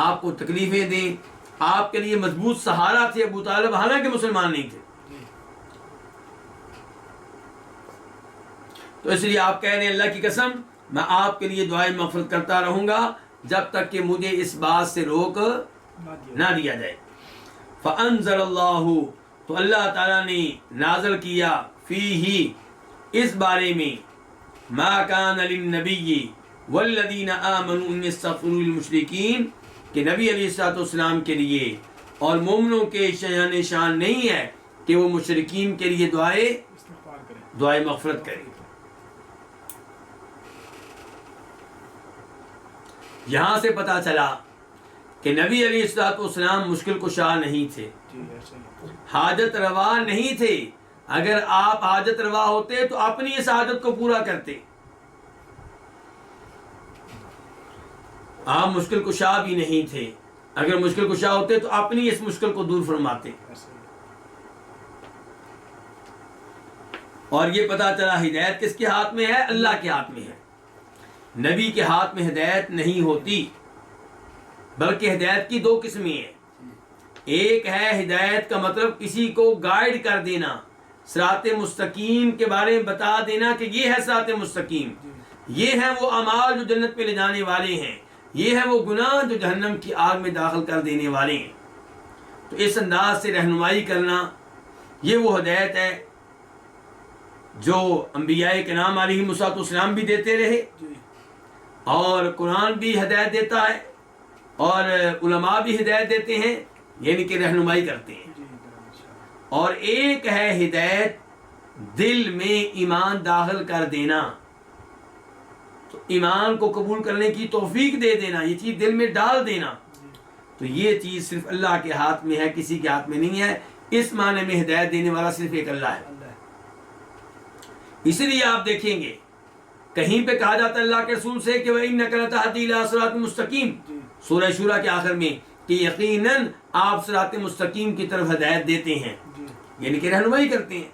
آپ کو تکلیفیں دیں. آپ کے لیے مضبوط سہارا تھے ابو طالب، حالانکہ مسلمان نہیں تھے. تو اس لیے آپ کہہ رہے ہیں اللہ کی قسم میں آپ کے لیے دعائیں مغفرت کرتا رہوں گا جب تک کہ مجھے اس بات سے روک نہ دیا جائے. فانزل اللہ، تو اللہ تعالیٰ نے نازل کیا، فیہ، اس بارے میں، ما کان للنبی والذین آمنوا ان یستغفروا للمشرکین، کہ نبی علیہ الصلوۃ والسلام کے لیے اور مومنوں کے شان نہیں ہے کہ وہ مشرکین کے لیے دعائے مغفرت کریں. یہاں سے پتہ چلا کہ نبی علیہ الصلوۃ والسلام مشکل کشا نہیں تھے، حاجت روا نہیں تھے. اگر آپ حاجت روا ہوتے تو اپنی اس حاجت کو پورا کرتے. آپ مشکل کشا بھی نہیں تھے. اگر مشکل کشا ہوتے تو اپنی اس مشکل کو دور فرماتے. اور یہ پتا چلا ہدایت کس کے ہاتھ میں ہے؟ اللہ کے ہاتھ میں ہے. نبی کے ہاتھ میں ہدایت نہیں ہوتی، بلکہ ہدایت کی دو قسمیں ہیں. ایک ہے ہدایت کا مطلب کسی کو گائیڈ کر دینا، صراط مستقیم کے بارے میں بتا دینا کہ یہ ہے صراط مستقیم، یہ ہیں وہ اعمال جو جنت پہ لے جانے والے ہیں، یہ ہیں وہ گناہ جو جہنم کی آگ میں داخل کر دینے والے ہیں. تو اس انداز سے رہنمائی کرنا، یہ وہ ہدایت ہے جو انبیاء کرام علیہ السلام بھی دیتے رہے، اور قرآن بھی ہدایت دیتا ہے، اور علماء بھی ہدایت دیتے ہیں، یعنی کہ رہنمائی کرتے ہیں. اور ایک ہے ہدایت دل میں ایمان داخل کر دینا، تو ایمان کو قبول کرنے کی توفیق دے دینا، یہ چیز دل میں ڈال دینا. تو یہ چیز صرف اللہ کے ہاتھ میں ہے، کسی کے ہاتھ میں نہیں ہے. اس معنی میں ہدایت دینے والا صرف ایک اللہ ہے. اسی لیے آپ دیکھیں گے کہیں پہ کہا جاتا ہے اللہ کے رسول سے کہ وَإِنَّكَ لَتَهْدِي إِلَىٰ صِرَاطٍ مُسْتَقِيمٍ، سورہ شورى کے آخر میں، کہ یقیناً آپ صراط مستقیم کی طرف ہدایت دیتے ہیں، یعنی کہ رہنمائی کرتے ہیں.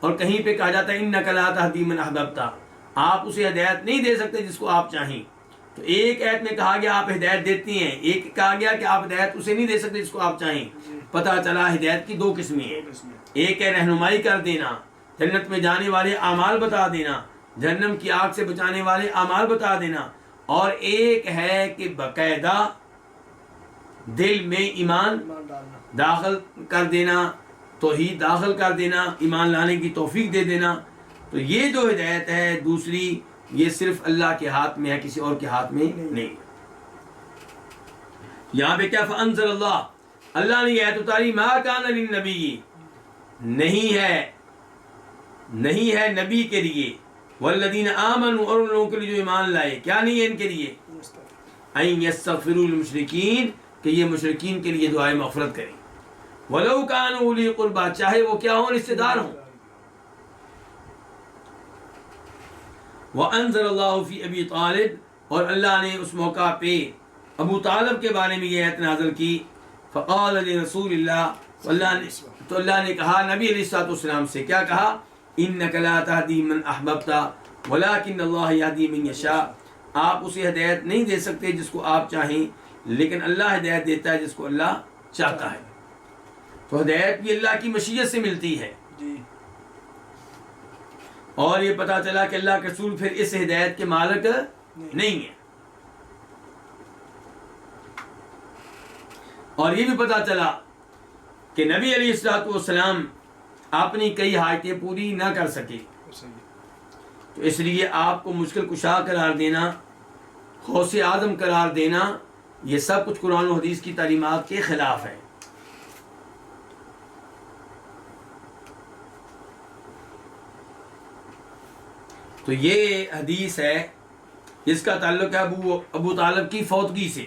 اور کہیں پہ کہا جاتا ہے إِنَّكَ لَا تَهْدِي مَنْ أَحْبَبْتَ، آپ اسے ہدایت نہیں دے سکتے جس کو آپ چاہیں. تو ایک آیت میں کہا گیا آپ ہدایت دیتے ہیں، ایک کہا گیا کہ آپ ہدایت اسے نہیں دے سکتے جس کو آپ چاہیں. پتہ چلا ہدایت کی دو قسمیں ہیں. ایک ہے رہنمائی کر دینا، جنت میں جانے والے اعمال بتا دینا، جہنم کی آگ سے بچانے والے اعمال بتا دینا. اور ایک ہے کہ باقاعدہ دل میں ایمان داخل کر دینا، توحید داخل کر دینا، ایمان لانے کی توفیق دے دینا. تو یہ جو ہدایت ہے دوسری، یہ صرف اللہ کے ہاتھ میں ہے، کسی اور کے ہاتھ میں نہیں. یہاں پہ کیا فَأَنزَلَ اللَّهُ، اللہ نے یہ آیت اتاری، مَا كَانَ لِلنَّبِيِّ، نہیں ہے نبی کے لیے، وَالَّذِينَ آمَنُوا، اور ان لوگوں کے لیے جو ایمان لائے، کیا نہیں ہے ان کے لیے، أَن يَسْتَغْفِرُوا لِلْمُشْرِكِينَ، کہ یہ مشرکین کے لیے دعائے مغفرت کریں، وَلَوْ كَانُوا أُولِي قُرْبَىٰ، چاہے وہ کیا ہوں، رشتہ دار ہوں. وَأَنزَلَ اللَّهُ فِي أَبِي طَالِبٍ، اور اللہ نے اس موقع پہ ابو طالب کے بارے میں یہ آیت نازل کی. فَقَالَ لِرَسُولِ اللَّهِ، تو اللہ نے کہا نبی علیہ السلام سے، کیا کہا، إِنَّكَ لَا تَهْدِي مَنْ أَحْبَبْتَ وَلَٰكِنَّ اللَّهَ يَهْدِي مَن يَشَاءُ، آپ اسے ہدایت نہیں دے سکتے جس کو آپ چاہیں، لیکن اللہ ہدایت دیتا ہے جس کو اللہ چاہتا ہے. تو ہدایت بھی اللہ کی مشیت سے ملتی ہے. اور یہ پتا چلا کہ اللہ کے رسول پھر اس ہدایت کے مالک نہیں ہیں. اور یہ بھی پتا چلا کہ نبی علیہ السلام اپنی کئی حاجتیں پوری نہ کر سکے، تو اس لیے آپ کو مشکل کشا قرار دینا، غوث اعظم قرار دینا، یہ سب کچھ قرآن و حدیث کی تعلیمات کے خلاف ہے. تو یہ حدیث ہے جس کا تعلق ہے ابو طالب کی فوتگی سے.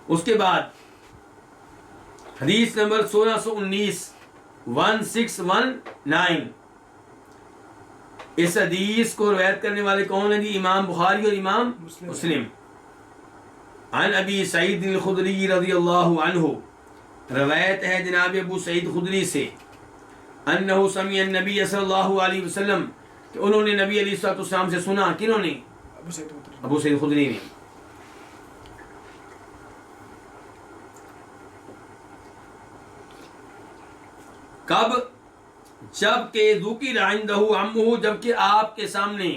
اس کے بعد حدیث نمبر 1619، 1619، اس حدیث کو روایت کرنے والے کون ہیں جی؟ امام بخاری اور امام مسلم. عن ابی سعید الخدری رضی اللہ عنہ، روایت ہے جناب ابو سعید خدری سے، انہ سمع النبی صلی اللہ علیہ وسلم، کہ انہوں نے نبی علیہ السلام سے سنا. کنہوں نے؟ ابو سعید خدری نے. کب؟ جب کہ ذکر عندہ عمہ، جب کہ آپ کے سامنے،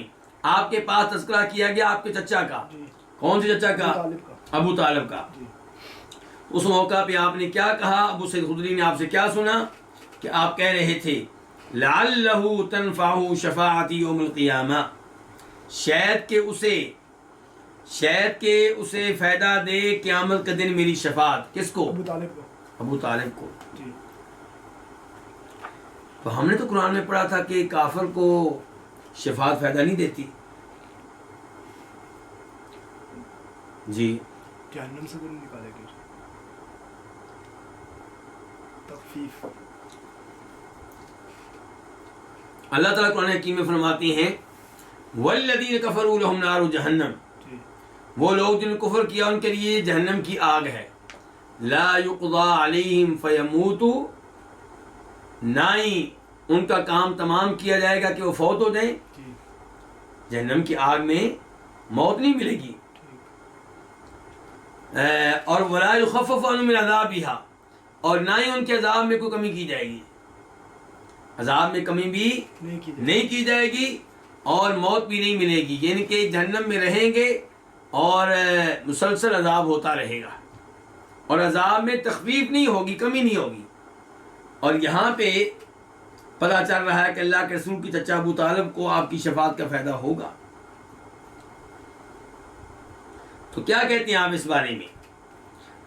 آپ کے پاس تذکرہ کیا گیا آپ کے چچا کا. کون سے چچا کا؟ ابو طالب کا. اس موقع پہ آپ نے کیا کہا؟ ابو سعید خدری نے آپ سے کیا سنا کہ آپ کہہ رہے تھے، لعلہ تنفعہ شفاعتی یوم القیامہ، شاید کہ اسے فائدہ دے قیامت کے دن میری شفاعت. کس کو؟ ابو طالب کو. تو ہم نے تو قرآن میں پڑھا تھا کہ کافر کو شفاعت فائدہ نہیں دیتی. جی جہنم سے نہیں نکالے گی. تخفیف. اللہ تعالیٰ قرآن حکیم میں فرماتے ہیں والذین کفروا لہم نار جہنم، جی وہ لوگ جنہوں نے کفر کیا ان کے لیے جہنم کی آگ ہے، لا یقضى علیہم فیموتوا، نہ ہی ان کا کام تمام کیا جائے گا کہ وہ فوت ہو جائیں، جی جہنم کی آگ میں موت نہیں ملے گی، اور ولا یخفف عنہم من عذابها، اور نہ ہی ان کے عذاب میں کوئی کمی کی جائے گی، عذاب میں کمی بھی نہیں کی جائے گی اور موت بھی نہیں ملے گی، یعنی کہ جہنم میں رہیں گے اور مسلسل عذاب ہوتا رہے گا، اور عذاب میں تخفیف نہیں ہوگی، کمی نہیں ہوگی۔ اور یہاں پہ پتہ چل رہا ہے کہ اللہ کے رسول کی چچا ابو طالب کو آپ کی شفاعت کا فائدہ ہوگا۔ تو کیا کہتے ہیں آپ اس بارے میں؟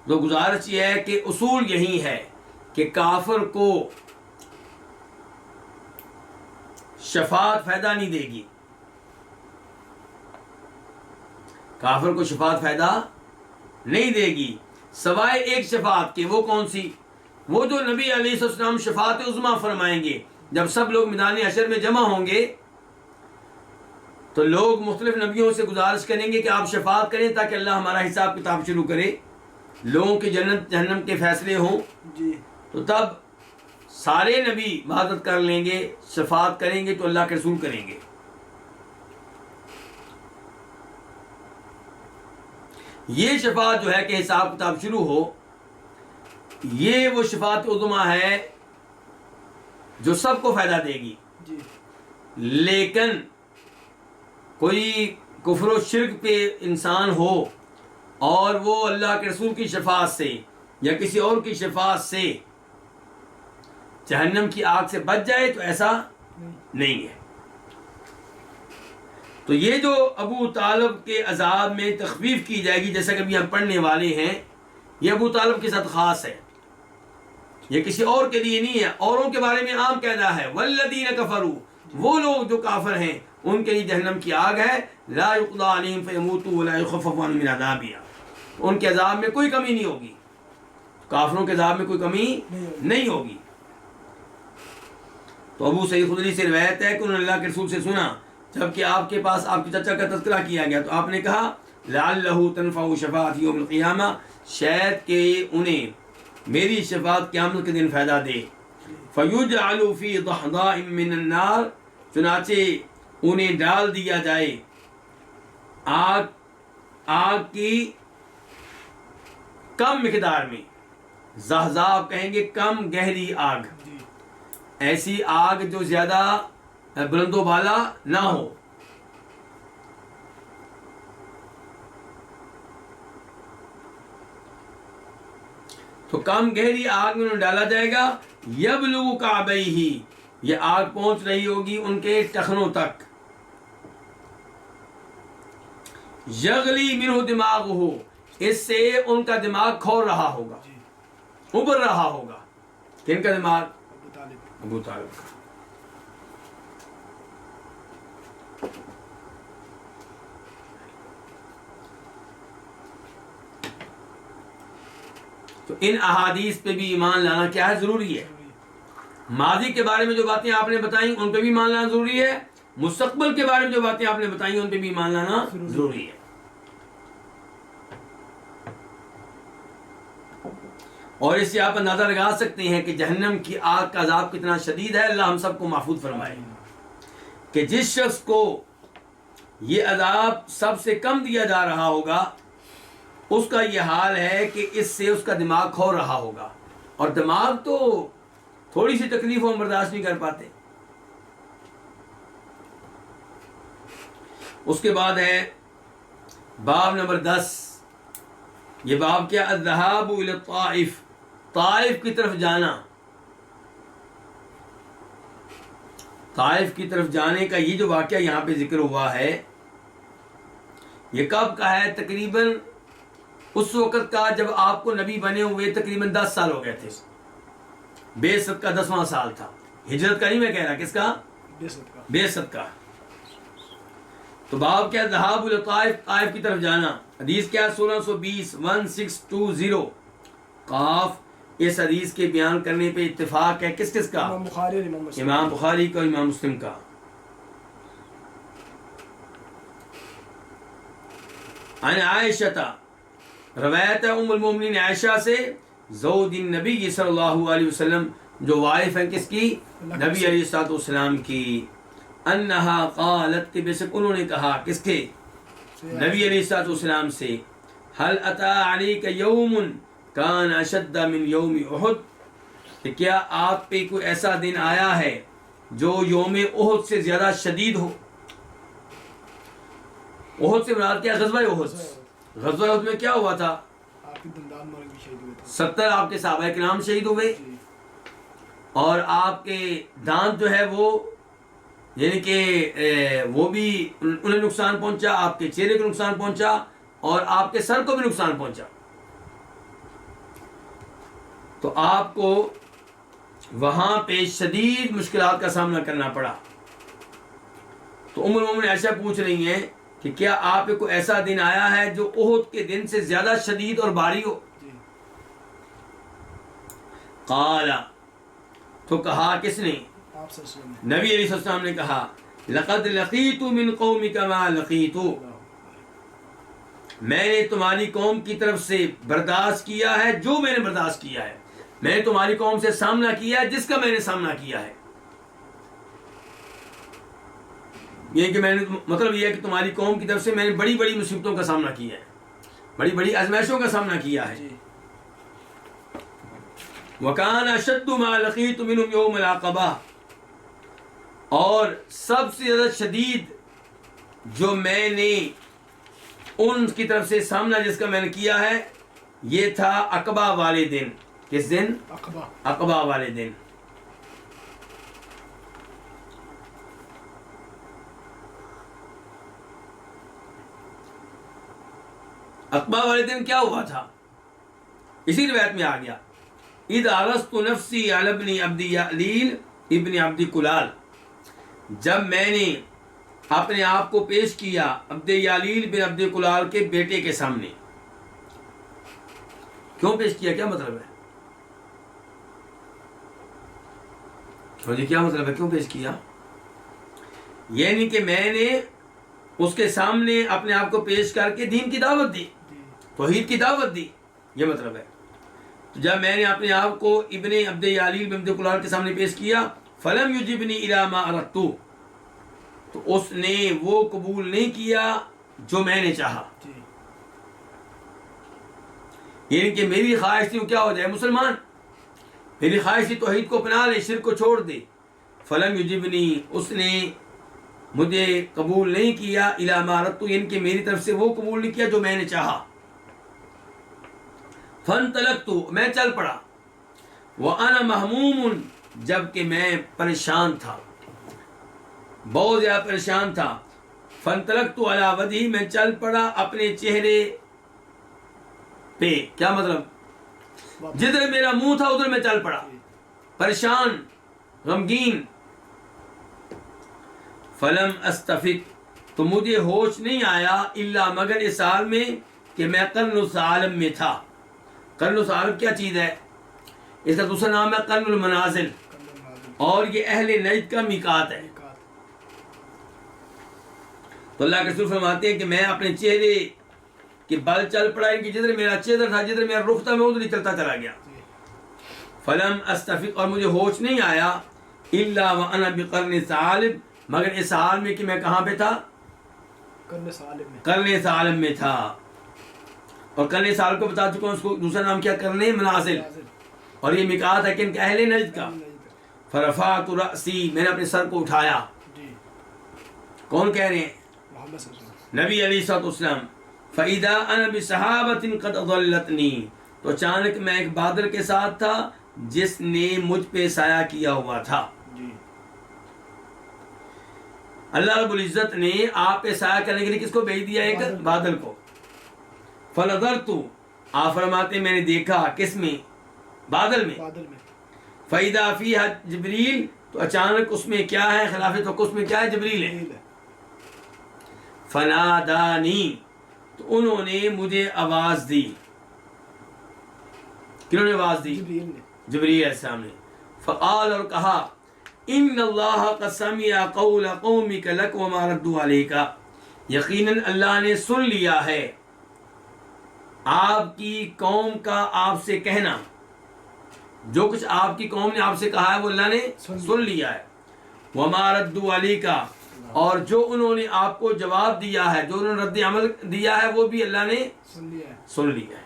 تو گزارش یہ ہے کہ اصول یہی ہے کہ کافر کو شفاعت فائدہ نہیں دے گی، کافر کو شفاعت فائدہ نہیں دے گی سوائے ایک شفاعت کے۔ وہ کون سی؟ وہ جو نبی علیہ السلام شفاعت عظمیٰ فرمائیں گے، جب سب لوگ میدان حشر میں جمع ہوں گے تو لوگ مختلف نبیوں سے گزارش کریں گے کہ آپ شفاعت کریں تاکہ اللہ ہمارا حساب کتاب شروع کرے، لوگوں کے جنت جہنم کے فیصلے ہوں، جی تو تب سارے نبی بہادت کر لیں گے، شفاعت کریں گے تو اللہ کے رسول کریں گے۔ یہ شفاعت جو ہے کہ حساب کتاب شروع ہو، یہ وہ شفاعت عظمیٰ ہے جو سب کو فائدہ دے گی۔ جی لیکن کوئی کفر و شرک پہ انسان ہو اور وہ اللہ کے رسول کی شفاعت سے یا کسی اور کی شفاعت سے جہنم کی آگ سے بچ جائے تو ایسا نہیں ہے۔ تو یہ جو ابو طالب کے عذاب میں تخفیف کی جائے گی، جیسا کہ ابھی ہم پڑھنے والے ہیں، یہ ابو طالب کے ساتھ خاص ہے، یہ کسی اور کے لیے نہیں ہے۔ اوروں کے بارے میں عام قاعدہ ہے والذین کفروا، وہ لوگ جو کافر ہیں ان کے لیے جہنم کی آگ ہے، لا یقضى علیہم فیموتوا ولا یخفف عنہم من عذابها، ان کے عذاب میں کوئی کمی نہیں ہوگی، کافروں کے عذاب میں کوئی کمی نہیں ہوگی۔ تو ابو سعید خدری سے روایت ہے کہ انہوں نے اللہ کے رسول سے سنا، جبکہ آپ کے پاس آپ کے چچا کا تذکرہ کیا گیا تو آپ نے کہا لعلہ تنفع شفاعت یوم القیامہ، شاید کہ انہیں میری شفاعت قیامت کے دن فائدہ دے۔ فیجعل فی ضحضاء من النار، چنانچہ انہیں ڈال دیا جائے آگ کی کم مقدار میں، ضحضاء کہیں گے کم گہری آگ، جی ایسی آگ جو زیادہ بلند و بالا نہ ہو۔ تو کم گہری آگ میں انہیں ڈالا جائے گا، یبلغ کعبیہ، یہ آگ پہنچ رہی ہوگی ان کے ٹخنوں تک، یغلی منہ دماغہ، اس سے ان کا دماغ کھول رہا ہوگا، جی ابھر رہا ہوگا۔ کن کا دماغ؟ ابو طالب۔ ابو طالب کا۔ تو ان احادیث پہ بھی ایمان لانا کیا ہے؟ ضروری ہے۔ ماضی کے بارے میں جو باتیں آپ نے بتائیں ان پہ بھی ایمان لانا ضروری ہے، مستقبل کے بارے میں جو باتیں آپ نے بتائیں ان پہ بھی ایمان لانا ضروری ہے۔ اور اس سے آپ اندازہ لگا سکتے ہیں کہ جہنم کی آگ کا عذاب کتنا شدید ہے۔ اللہ ہم سب کو محفوظ فرمائے کہ جس شخص کو یہ عذاب سب سے کم دیا جا رہا ہوگا اس کا یہ حال ہے کہ اس سے اس کا دماغ کھو رہا ہوگا، اور دماغ تو تھوڑی سی تکلیف ہم برداشت نہیں کر پاتے۔ اس کے بعد ہے باب نمبر 10، یہ باب کیا؟ الذهاب الى الطائف، طائف کی طرف جانا۔ طائف کی طرف جانے کا یہ جو واقعہ یہاں پہ ذکر ہوا ہے یہ کب کا ہے؟ تقریباً اس وقت کا جب آپ کو نبی بنے ہوئے تقریباً 10 سال ہو گئے تھے، بعثت کا 10واں سال تھا، ہجرت کا نہیں میں کہہ رہا، کس کا؟ بعثت کا۔ تو باب کیا؟ ذهاب الى الطائف، طائف کی طرف جانا۔ حدیث کیا؟ 1620 1620 قاف اس حدیث کے بیان کرنے پہ اتفاق ہے کس کس کا؟ امام بخاری اور امام مسلم. امام بخاری کا اور امام مسلم کا. عن عائشہ روایت ہے ام المومنین عائشہ سے زوج النبی صلی اللہ علیہ وسلم جو وائف ہیں کس کی؟ نبی علیہ الصلوۃ والسلام کی. انہا قالت کہ بے شک انہوں نے کہا کس کے؟ نبی علیہ الصلوۃ والسلام سے هل اتى عليك يوم كان اشد من يوم احد کہ کیا آپ پہ کوئی ایسا دن آیا ہے جو یوم احد سے زیادہ شدید ہو؟ احد سے مراد کیا؟ غزوہ احد. غزوہ احد میں کیا ہوا تھا؟ آپ کے دندان مار کے شہید ہوئے تھے. 70 آپ کے صحابہ کرام شہید ہوئے جی. اور آپ کے دانت جو ہے وہ یعنی کہ وہ بھی انہیں نقصان پہنچا، آپ کے چہرے کو نقصان پہنچا اور آپ کے سر کو بھی نقصان پہنچا. تو آپ کو وہاں پہ شدید مشکلات کا سامنا کرنا پڑا. تو ام المومنین عائشہ پوچھ رہی ہیں کہ کیا آپ کو ایسا دن آیا ہے جو احد کے دن سے زیادہ شدید اور بھاری ہو؟ جی. قال تو کہا کس نے؟ آپ صلی اللہ علیہ وسلم. نبی علیہ السلام نے کہا لقد لقیت من قومک ما لقیت میں نے تمہاری قوم کی طرف سے برداشت کیا ہے جو میں نے برداشت کیا ہے. میں نے تمہاری قوم سے سامنا کیا ہے جس کا میں نے سامنا کیا ہے. یہ کہ میں نے مطلب یہ ہے کہ تمہاری قوم کی طرف سے میں نے بڑی بڑی مصیبتوں کا سامنا کیا ہے، بڑی بڑی آزمائشوں کا سامنا کیا ہے. جی. وَكَانَ أَشَدُّ مَا لَقِيتُ مِنْهُمْ يَوْمَ الْعَقَبَةِ اور سب سے زیادہ شدید جو میں نے ان کی طرف سے سامنا جس کا میں نے کیا ہے یہ تھا عقبہ والے دن. کس دن؟ عقبہ. عقبہ والے دن. عقبہ والے دن کیا ہوا تھا؟ اسی روایت میں آ گیا اذ عرضت نفسی علی ابن عبد یعلیل ابن عبد کلال جب میں نے اپنے آپ کو پیش کیا عبد یعلیل بن عبد کلال کے بیٹے کے سامنے. کیوں پیش کیا؟ کیا مطلب ہے؟ جی کیا مطلب ہے کیوں پیش کیا؟ یعنی کہ میں نے اس کے سامنے اپنے آپ کو پیش کر کے دین کی دعوت دی، توحید کی دعوت دی، یہ مطلب ہے. تو جب میں نے اپنے آپ کو ابن عبد یعلیل بن عبد کلال کے سامنے پیش کیا فلم یجبنی الی ما اردت تو اس نے وہ قبول نہیں کیا جو میں نے چاہا. جی. یعنی کہ میری خواہش تھی وہ کیا ہو جائے مسلمان، میری خواہش تھی توحید کو اپنا لے، شرک کو چھوڑ دے. فلم یجبنی اس نے مجھے قبول نہیں کیا الی ما اردت یعنی کہ میری طرف سے وہ قبول نہیں کیا جو میں نے چاہا. فانطلقت میں چل پڑا وانا مہموم جبکہ میں پریشان تھا، بہت زیادہ پریشان تھا. فانطلقت علی وجہی میں چل پڑا اپنے چہرے پہ. کیا مطلب؟ جدھر میرا منہ تھا ادھر میں چل پڑا، پریشان غمگین. فلم استفق تو مجھے ہوش نہیں آیا الا مگر اس حال میں کہ میں قرن العالم میں تھا. قرن العالم کیا چیز ہے؟ اس کا دوسرا نام ہے قرن المنازل اور یہ اہل نجد کا میقات ہے. تو اللہ کے رسول فرماتے ہیں کہ میں اپنے چہرے کے بل چل پڑا کہ جدھر میرا چہرہ تھا جدھر میرا رخ تھا میں ادھر ہی چلتا چلا گیا. فلم استفق اور مجھے ہوش نہیں آیا الا وانا بقرن ثعالب مگر اس حال میں کہ میں کہاں پہ تھا؟ قرن ثعالب میں تھا. اور قرن ثعالب کو بتا چکا ہوں، اس کو دوسرا نام کیا؟ قرن منازل. اور یہ میقات ہے کہ اہل نجد کا. فرفعت رأسی میں نے اپنے سر کو اٹھایا. کون کہہ رہے ہیں؟ نبی علیہ الصلوۃ والسلام. فَإِذَا أَنَا بِسَحَابَةٍ قَدْ أَضَلَّتْنِي تو اچانک میں ایک بادل کے ساتھ تھا جس نے مجھ پہ سایہ کیا ہوا تھا. اللہ رب العزت نے آپ پہ سایہ کرنے کے لیے کس کو بھیج دیا؟ ایک بادل کو. فَنَظَرْتُ آپ فرماتے میں نے دیکھا کس میں؟ بادل میں. فَإِذَا فِيهَا جبریل تو اچانک اس میں کیا ہے؟ خلاف توقع اس میں کیا ہے؟ جبریل ہے. فنادانی تو انہوں نے مجھے آواز دی. کنہوں نے آواز دی؟ جبریل نے. جبریل علیہ السلام نے. فقال، اور کہا، ان اللہ قد سمع قول قومک لک وما ردوا علیک، یقیناً اللہ نے سن لیا ہے آپ کی قوم کا آپ سے کہنا، جو کچھ آپ کی قوم نے آپ سے کہا ہے وہ اللہ نے سن لیا ہے. وما ردوا علیک، اور جو انہوں نے آپ کو جواب دیا ہے، جو انہوں نے رد عمل دیا ہے، وہ بھی اللہ نے سن لیا ہے. سن لیا ہے.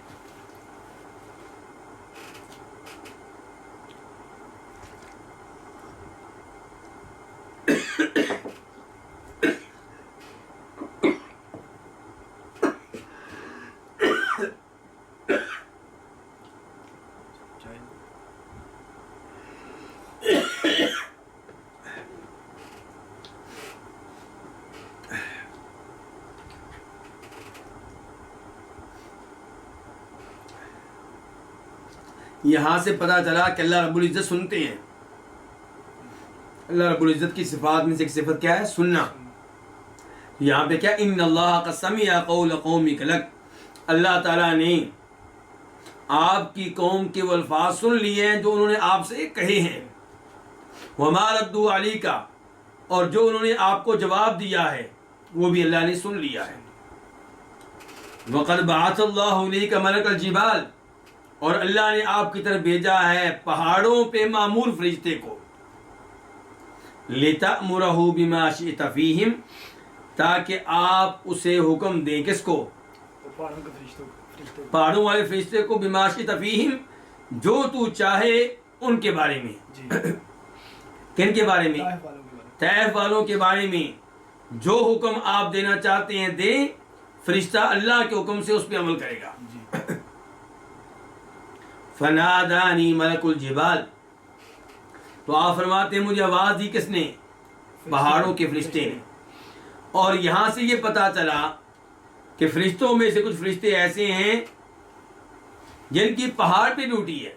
یہاں سے پتہ چلا کہ اللہ رب العزت سنتے ہیں. اللہ رب العزت کی صفات میں سے ایک صفت کیا ہے؟ سننا. یہاں پہ کیا؟ ان اللہ قد سمع قول قومک لک، اللہ تعالیٰ نے آپ کی قوم کے وہ الفاظ سن لیے ہیں جو انہوں نے آپ سے کہے ہیں. وما ردوا علیک، اور جو انہوں نے آپ کو جواب دیا ہے وہ بھی اللہ نے سن لیا ہے. وقد بعث اللہ الیک ملک الجبال، اور اللہ نے آپ کی طرف بھیجا ہے پہاڑوں پہ معمور فرشتے کو. لِتَأْمُرَهُ بِمَا شِئْتَ فِيهِمْ، تاکہ آپ اسے حکم دیں. کس کو؟ پہاڑوں کے فرشتوں کو. پہاڑوں والے فرشتے کو. بِمَا شِئْتَ فِيهِمْ، جو تو چاہے ان کے بارے میں. جی. کن کے بارے میں؟ طائف والوں کے بارے میں. طائف والوں کے بارے میں. جو حکم آپ دینا چاہتے ہیں دیں، فرشتہ اللہ کے حکم سے اس پہ عمل کرے گا. جی. فنادانی ملک الجبال، تو آپ فرماتے ہیں مجھے آواز دی کس نے؟ پہاڑوں کے فرشتے نے. اور یہاں سے یہ پتا چلا کہ فرشتوں میں سے کچھ فرشتے ایسے ہیں جن کی پہاڑ پہ ڈیوٹی ہے.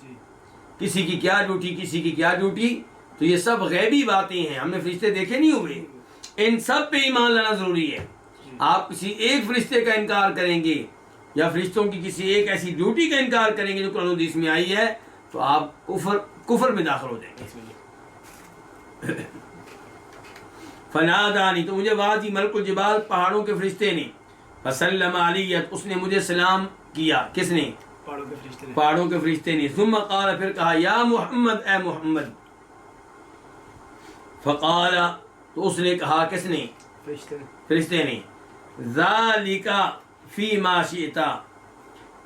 جی. کسی کی کیا ڈیوٹی، کسی کی کیا ڈیوٹی. تو یہ سب غیبی باتیں ہیں، ہم نے فرشتے دیکھے نہیں ہوئے. ان سب پہ ایمان لانا ضروری ہے. آپ کسی ایک فرشتے کا انکار کریں گے یا فرشتوں کی کسی ایک ایسی ڈیوٹی کا انکار کریں گے جو قرآن و حدیث میں آئی ہے، تو آپ کفر میں داخل ہو جائیں گے. فنادانی، تو مجھے آواز دی ملک الجبال، پہاڑوں کے فرشتے نے. فسلم علیت، اس نے مجھے سلام کیا. کس نے؟ پہاڑوں کے فرشتے نے. پہاڑوں کے فرشتے نے. ثم قال، پھر کہا، یا محمد، اے محمد. فقال، تو اس نے کہا، کس نے؟ فرشتے نے. ذالک فی ما شئت،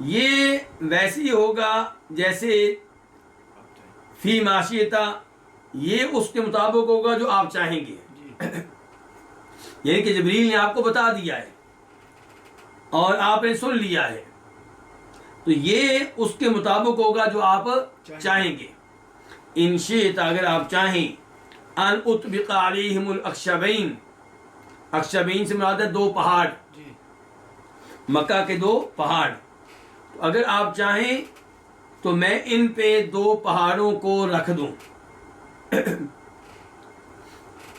یہ ویسے ہی ہوگا جیسے فی ما شئت، یہ اس کے مطابق ہوگا جو آپ چاہیں گے. یعنی کہ جبریل نے آپ کو بتا دیا ہے اور آپ نے سن لیا ہے، تو یہ اس کے مطابق ہوگا جو آپ چاہیں گے. ان شئت، اگر آپ چاہیں، ان اطبق علیہم الاخشبین، اخشبین سے مراد ہے دو پہاڑ، مکہ کے دو پہاڑ. تو اگر آپ چاہیں تو میں ان پہ دو پہاڑوں کو رکھ دوں.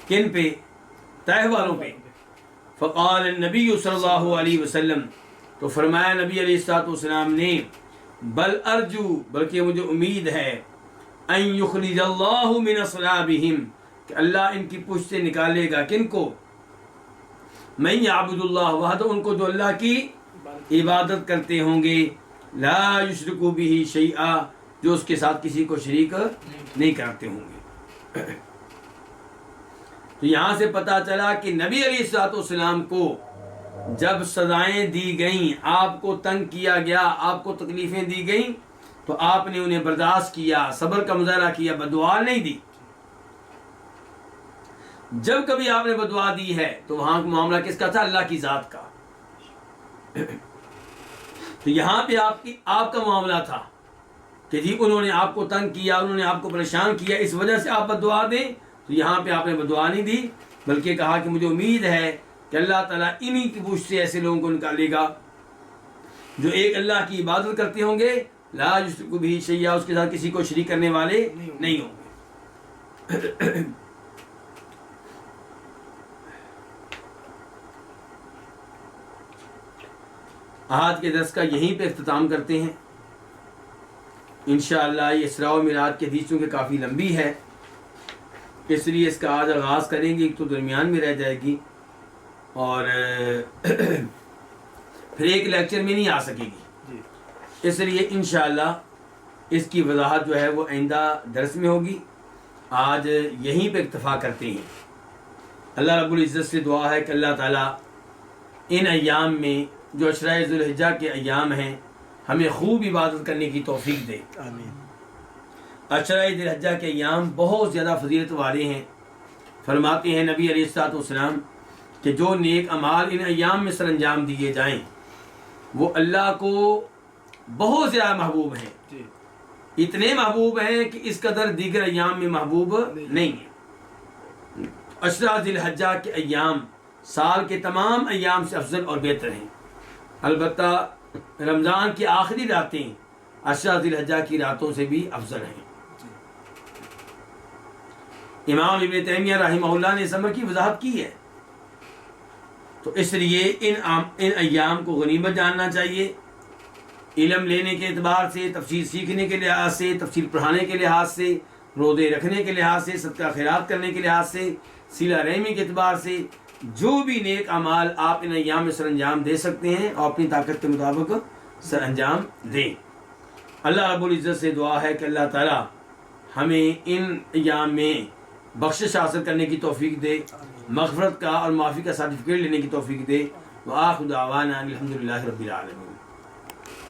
کن پہ؟ طائف والوں پہ. فقال النبی صلی اللہ علیہ وسلم، تو فرمایا نبی علیہ الصلوۃ والسلام نے، بل ارجو، بلکہ مجھے امید ہے، ان یخرج اللہ من اصلابہم، کہ اللہ ان کی پشت سے نکالے گا. کن کو؟ من یعبد اللہ وحدہ، ان کو جو اللہ کی عبادت کرتے ہوں گے، لا یشرکوا بہ شیئا، جو اس کے ساتھ کسی کو شریک نہیں کرتے ہوں گے. تو یہاں سے پتہ چلا کہ نبی علیہ الصلوۃ والسلام کو جب سزائیں دی گئیں، آپ کو تنگ کیا گیا، آپ کو تکلیفیں دی گئیں، تو آپ نے انہیں برداشت کیا، صبر کا مظاہرہ کیا، بددعا نہیں دی. جب کبھی آپ نے بددعا دی ہے تو وہاں کا معاملہ کس کا تھا؟ اللہ کی ذات کا. تو یہاں پہ آپ کا معاملہ تھا کہ جی انہوں نے آپ کو تنگ کیا، انہوں نے آپ کو پریشان کیا، اس وجہ سے آپ بددعا دیں. تو یہاں پہ آپ نے بددعا نہیں دی، بلکہ کہا کہ مجھے امید ہے کہ اللہ تعالیٰ انہی کی پوچھ سے ایسے لوگوں کو نکالے گا جو ایک اللہ کی عبادت کرتے ہوں گے، لا یشرکوا بہ شیئا، اس کے ساتھ کسی کو شریک کرنے والے نہیں ہوں گے. آج کے درس کا یہیں پہ اختتام کرتے ہیں. انشاءاللہ یہ اسراء و معراج کی حدیث چونکہ کافی لمبی ہے، اس لیے اس کا آج آغاز کریں گے، ایک تو درمیان میں رہ جائے گی اور پھر ایک لیکچر میں نہیں آ سکے گی، اس لیے انشاءاللہ اس کی وضاحت جو ہے وہ آئندہ درس میں ہوگی۔ آج یہیں پہ اکتفا کرتے ہیں۔ اللہ رب العزت سے دعا ہے کہ اللہ تعالیٰ ان ایام میں جو عشرہ ذو الحجہ کے ایام ہیں ہمیں خوب عبادت کرنے کی توفیق دے۔ آمین۔ عشرہ ذو الحجہ کے ایام بہت زیادہ فضیلت والے ہیں۔ فرماتے ہیں نبی علیہ الصلوۃ والسلام کہ جو نیک اعمال ان ایام میں سر انجام دیے جائیں وہ اللہ کو بہت زیادہ محبوب ہیں، جی اتنے محبوب ہیں کہ اس قدر دیگر ایام میں محبوب نہیں ہیں۔ عشرہ ذی الحجہ کے ایام سال کے تمام ایام سے افضل اور بہتر ہیں، البتہ رمضان کی آخری راتیں عشرہ ذی الحجہ کی راتوں سے بھی افضل ہیں۔ امام ابن تیمیہ رحمہ اللہ نے اس امر کی وضاحت کی ہے، تو اس لیے ان ایام کو غنیمت جاننا چاہیے، علم لینے کے اعتبار سے، تفسیر سیکھنے کے لحاظ سے، تفسیر پڑھانے کے لحاظ سے، روزے رکھنے کے لحاظ سے، صدقہ خیرات کرنے کے لحاظ سے، صلہ رحمی کے اعتبار سے، جو بھی نیک اعمال آپ ان ایام میں سر انجام دے سکتے ہیں اور اپنی طاقت کے مطابق سر انجام دیں۔ اللہ رب العزت سے دعا ہے کہ اللہ تعالی ہمیں ان ایام میں بخشش حاصل کرنے کی توفیق دے، مغفرت کا اور معافی کا سرٹیفکیٹ لینے کی توفیق دے۔ وآخر دعوانا الحمدللہ رب العالمین۔